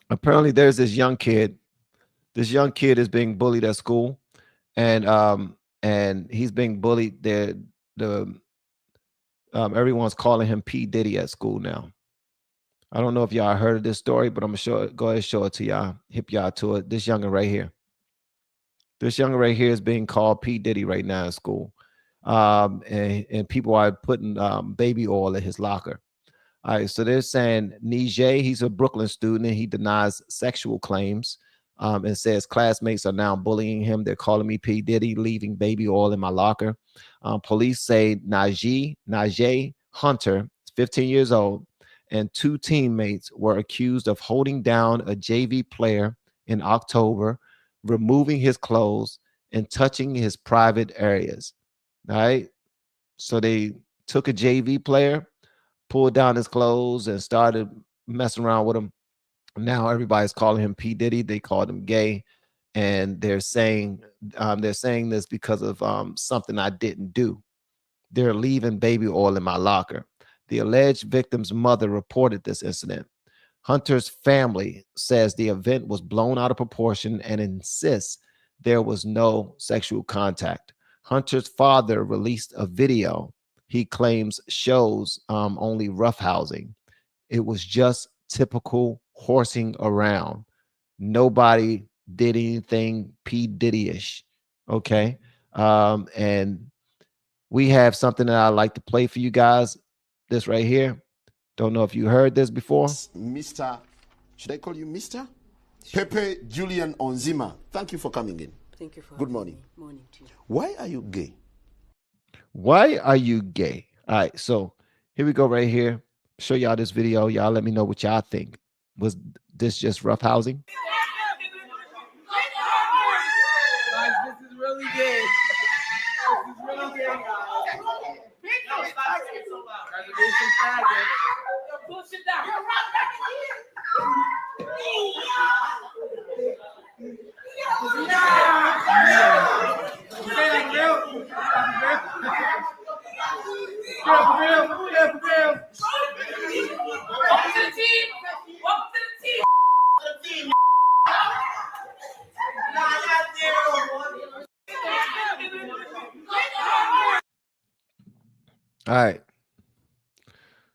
apparently there's this young kid. This young kid is being bullied at school, and he's being bullied there. The everyone's calling him P. Diddy at school now. I don't know if y'all heard of this story, but I'm gonna show it. Go ahead and show it to y'all. Hip y'all to it. This younger right here. This younger right here is being called P. Diddy right now at school. And people are putting baby oil in his locker. All right, so they're saying Nije, he's a Brooklyn student, and he denies sexual claims and says classmates are now bullying him. They're calling me P. Diddy, leaving baby oil in my locker. Police say Najee Hunter, 15 years old, and two teammates were accused of holding down a JV player in October, removing his clothes, and touching his private areas. All right, so they took a JV player, pulled down his clothes, and started messing around with him. Now everybody's calling him P. Diddy. They called him gay, and they're saying this because of something I didn't do. They're leaving baby oil in my locker. The alleged victim's mother reported this incident. Hunter's family says the event was blown out of proportion and insists there was no sexual contact. Hunter's father released a video he claims shows only roughhousing. It was just typical horsing around. Nobody did anything P. Diddy-ish. Okay. And we have something that I'd like to play for you guys. This right here. Don't know if you heard this before. Mr. Should I call you Mr.? Pepe Julian Onzima. Thank you for coming in. Thank you for Good morning. Morning to you. Why are you gay? Why are you gay? All right, so here we go right here. Show y'all this video. Y'all let me know what y'all think. Was this just roughhousing? Guys, this is really good. This is really good, guys. No, stop saying so loud. Guys, are doing some faggots. Yo, push it down. All right.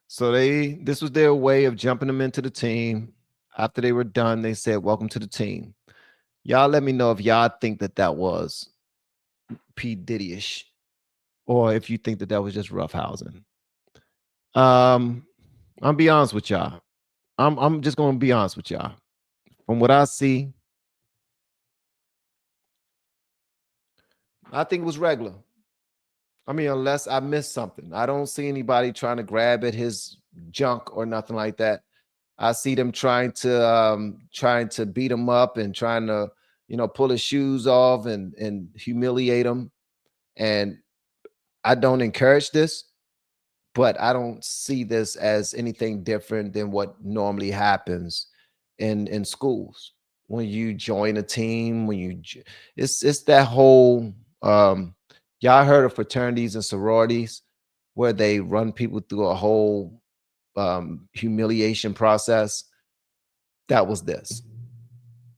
So this was their way of jumping them into the team. After they were done, they said, "Welcome to the team." Y'all let me know if y'all think that was P. Diddy-ish, or if you think that was just roughhousing. I'll be honest with y'all. I'm just gonna be honest with y'all. From what I see, I think it was regular. I mean, unless I missed something. I don't see anybody trying to grab at his junk or nothing like that. I see them trying to beat him up and trying to, pull his shoes off and humiliate him. And I don't encourage this, but I don't see this as anything different than what normally happens in schools when you join a team. It's that whole y'all heard of fraternities and sororities where they run people through a whole humiliation process. That was this.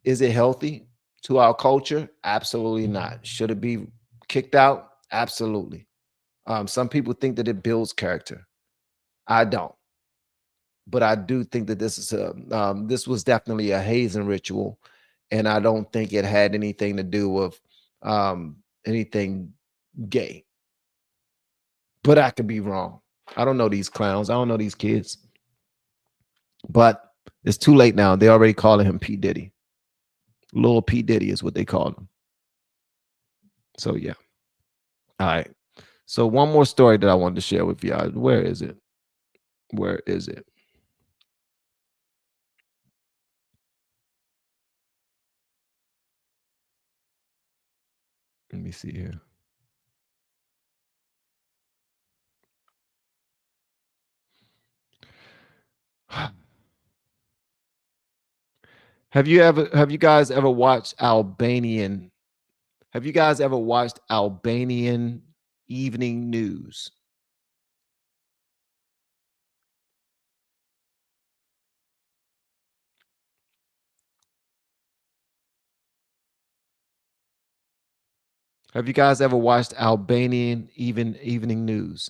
Is it healthy to our culture? Absolutely not. Should it be kicked out? Absolutely. Some people think that it builds character. I don't. But I do think that this was definitely a hazing ritual, and I don't think it had anything to do with anything gay. But I could be wrong. I don't know these clowns. I don't know these kids. But it's too late now. They're already calling him P. Diddy. Lil P. Diddy is what they call him. So yeah. All right. So one more story that I wanted to share with y'all. Where is it? Where is it? Let me see here. Have you guys ever watched Albanian? Have you guys ever watched Albanian evening news? Have you guys ever watched Albanian evening news?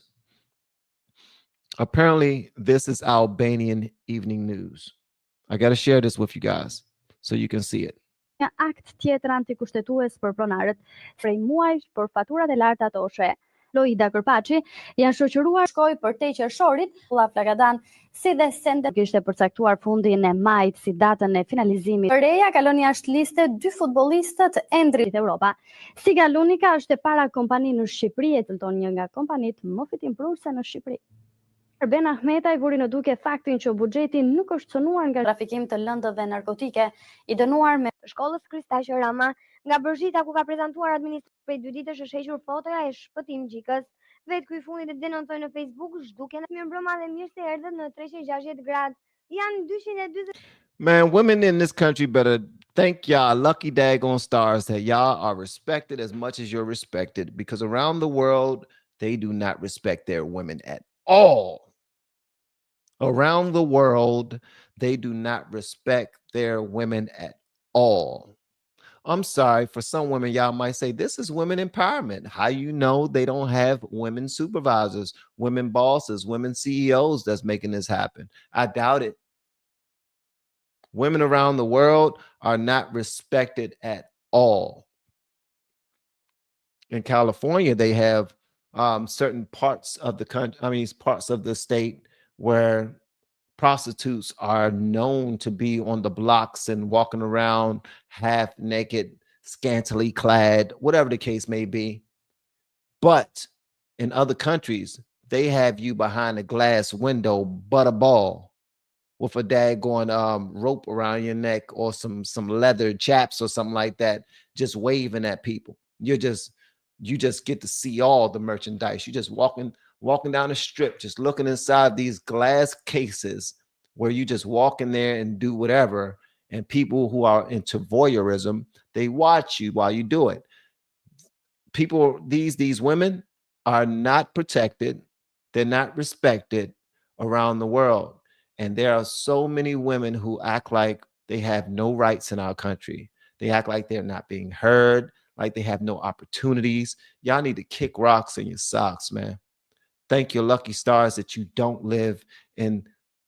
Apparently, this is Albanian evening news. I got to share this with you guys so you can see it. Një akt tjetër antikushtetues për pronarët prej muajsh për faturat e larta toshe. Loida Kërpaçi janë shoqëruar shkoi për te qershorit, Ulla Flagadan si dhe sende kishte përcaktuar fundin e majit si datën e finalizimit. Reja kalon jashtë liste 2 futbollistët Endrit Europa. Si Galunika është e para kompani në Shqipëri e tëlton një nga kompanitë më fitimprurse në Shqipëri. Ben Ahmetaj vuri në duke faktin që buxheti nuk është cënuar nga trafikim të lëndëve narkotike, i dënuar me shkollës Kristaqe Rama, nga Bërshita ku ka prezantuar administratori prej 2 ditësh është hequr fotoja e shpëtim gjikës. Vetë ky fundi e denoncoi në Facebook zhdukjen e mirëmbrëma dhe mirë se erdhët në 360 gradë. Janë 240. Man, women in this country better thank y'all lucky daggone stars that y'all are respected as much as you're respected, because around the world they do not respect their women at all. Around the world, they do not respect their women at all. I'm sorry, for some women, y'all might say, this is women empowerment. How you know they don't have women supervisors, women bosses, women CEOs that's making this happen? I doubt it. Women around the world are not respected at all. In California, they have certain parts of the country, parts of the state where prostitutes are known to be on the blocks and walking around half naked, scantily clad, whatever the case may be. But in other countries, they have you behind a glass window, but a ball with a daggone rope around your neck or some leather chaps or something like that, just waving at people. You just get to see all the merchandise. You just walking down the strip, just looking inside these glass cases where you just walk in there and do whatever. And people who are into voyeurism, they watch you while you do it. People, these women are not protected. They're not respected around the world. And there are so many women who act like they have no rights in our country. They act like they're not being heard, like they have no opportunities. Y'all need to kick rocks in your socks, man. Thank your lucky stars that you don't live in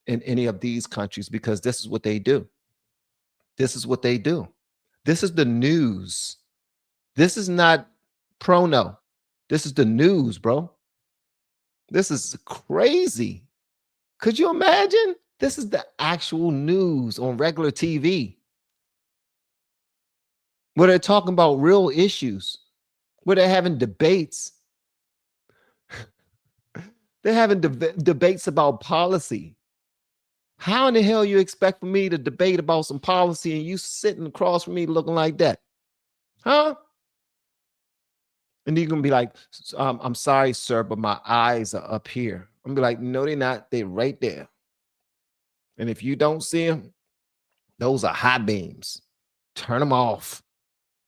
any of these countries, because this is what they do. This is what they do. This is the news. This is not prono. This is the news, bro. This is crazy. Could you imagine? This is the actual news on regular TV, where they're talking about real issues, where they're having debates. They're having debates about policy. How in the hell you expect for me to debate about some policy and you sitting across from me looking like that? Huh? And you're going to be like, I'm sorry, sir, but my eyes are up here. I'm going to be like, no, they're not. They're right there. And if you don't see them, those are high beams. Turn them off.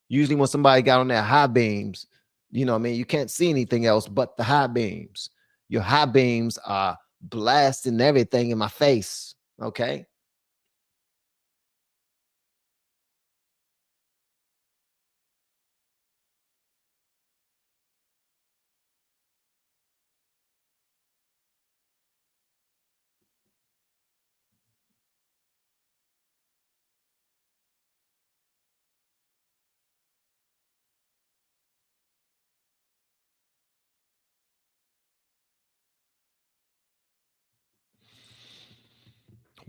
Usually when somebody got on their high beams, you know what I mean? You can't see anything else but the high beams. Your high beams are blasting everything in my face. Okay.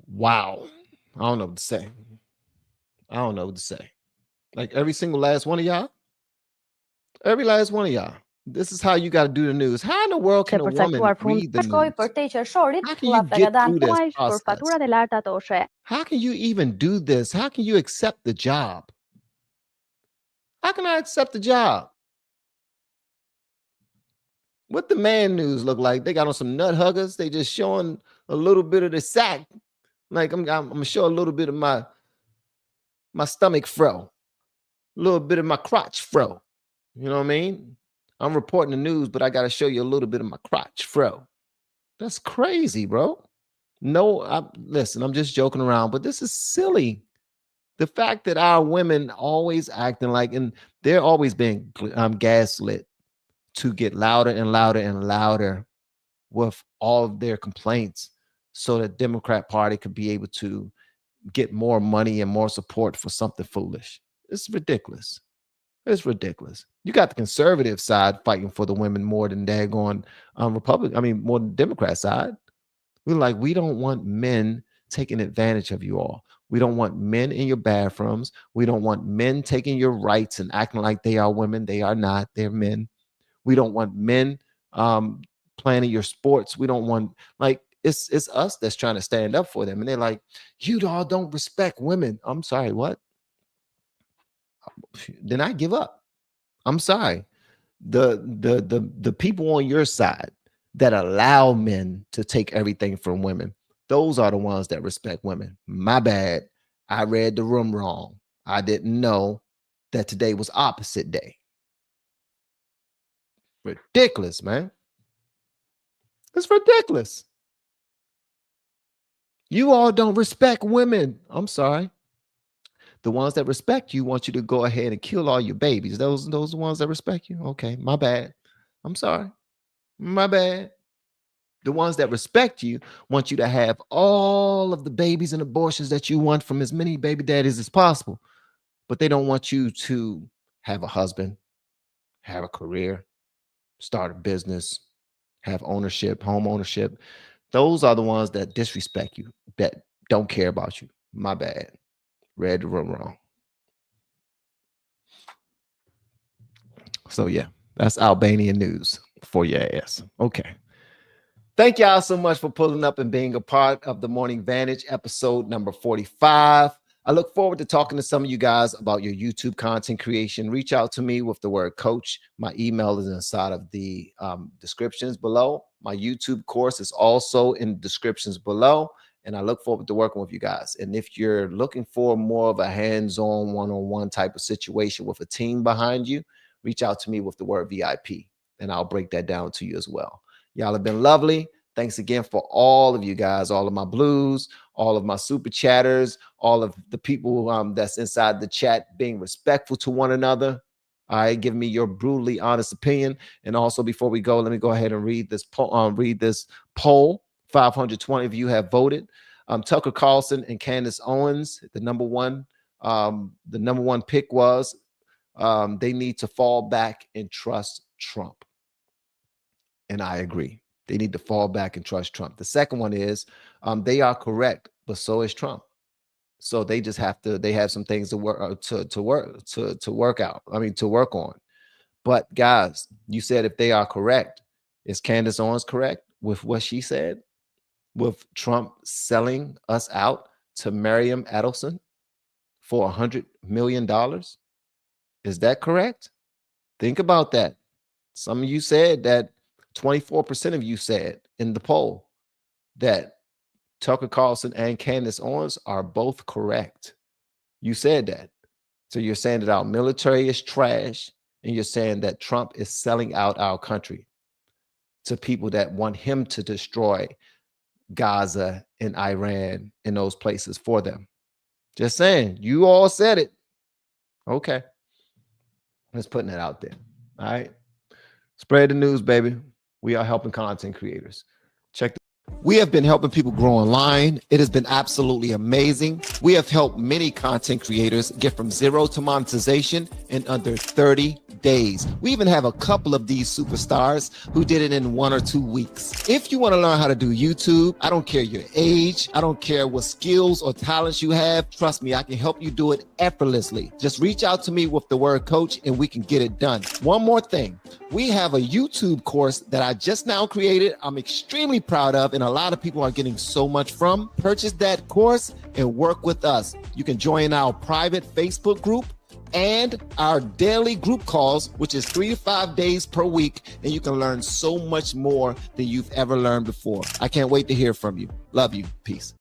Wow. I don't know what to say. I don't know what to say. Like every single last one of y'all. Every last one of y'all. This is how you got to do the news. How in the world can a woman read the news? How can you get through this process? How can you even do this? How can you accept the job? How can I accept the job? What the man news look like? They got on some nut huggers. They just showing a little bit of the sack. Like I'm gonna show a little bit of my stomach fro, a little bit of my crotch fro. You know what I mean? I'm reporting the news, but I got to show you a little bit of my crotch fro. That's crazy, bro. No, listen, I'm just joking around, but this is silly. The fact that our women always acting like, and they're always being gaslit to get louder and louder and louder with all of their complaints so that Democrat Party could be able to get more money and more support for something foolish. It's ridiculous. It's ridiculous. You got the conservative side fighting for the women more than daggone more than Democrat side. We're like, we don't want men taking advantage of you all. We don't want men in your bathrooms. We don't want men taking your rights and acting like they are women. They are not. They're men. We don't want men planning your sports. We don't want, like, it's us that's trying to stand up for them. And they're like, you all don't respect women. I'm sorry, what? Then I give up. I'm sorry. The people on your side that allow men to take everything from women, those are the ones that respect women. My bad. I read the room wrong. I didn't know that today was opposite day. Ridiculous, man. It's ridiculous. You all don't respect women. I'm sorry. The ones that respect you want you to go ahead and kill all your babies. Those ones that respect you. Okay, my bad. I'm sorry. My bad. The ones that respect you want you to have all of the babies and abortions that you want from as many baby daddies as possible. But they don't want you to have a husband, have a career, start a business, have ownership, home ownership. Those are the ones that disrespect you, that don't care about you. My bad. Read the room wrong. So yeah, that's Albanian news for your ass. Okay. Thank y'all so much for pulling up and being a part of the Morning Vantage episode number 45. I look forward to talking to some of you guys about your YouTube content creation. Reach out to me with the word coach. My email is inside of the descriptions below. My YouTube course is also in the descriptions below. And I look forward to working with you guys. And if you're looking for more of a hands-on, one-on-one type of situation with a team behind you, reach out to me with the word VIP, and I'll break that down to you as well. Y'all have been lovely. Thanks again for all of you guys, all of my blues, all of my super chatters, all of the people that's inside the chat being respectful to one another. All right, give me your brutally honest opinion. And also, before we go, let me go ahead and read this poll. 520 of you have voted. Tucker Carlson and Candace Owens, the number one pick was they need to fall back and trust Trump. And I agree. They need to fall back and trust Trump. The second one is they are correct, but so is Trump. So they just have to. They have some things to work on. But guys, you said if they are correct, is Candace Owens correct with what she said? With Trump selling us out to Miriam Adelson for $100 million? Is that correct? Think about that. Some of you said that 24% of you said in the poll that Tucker Carlson and Candace Owens are both correct. You said that. So you're saying that our military is trash, and you're saying that Trump is selling out our country to people that want him to destroy Gaza and Iran and those places for them. Just saying, you all said it. Okay. Just putting it out there. All right. Spread the news, baby. We are helping content creators. We have been helping people grow online. It has been absolutely amazing. We have helped many content creators get from zero to monetization in under 30 days. We even have a couple of these superstars who did it in 1 or 2 weeks. If you want to learn how to do YouTube, I don't care your age. I don't care what skills or talents you have. Trust me, I can help you do it effortlessly. Just reach out to me with the word coach and we can get it done. One more thing. We have a YouTube course that I just now created. I'm extremely proud of, and a lot of people are getting so much from. Purchase that course and work with us. You can join our private Facebook group and our daily group calls, which is 3 to 5 days per week, and you can learn so much more than you've ever learned before. I can't wait to hear from you. Love you. Peace.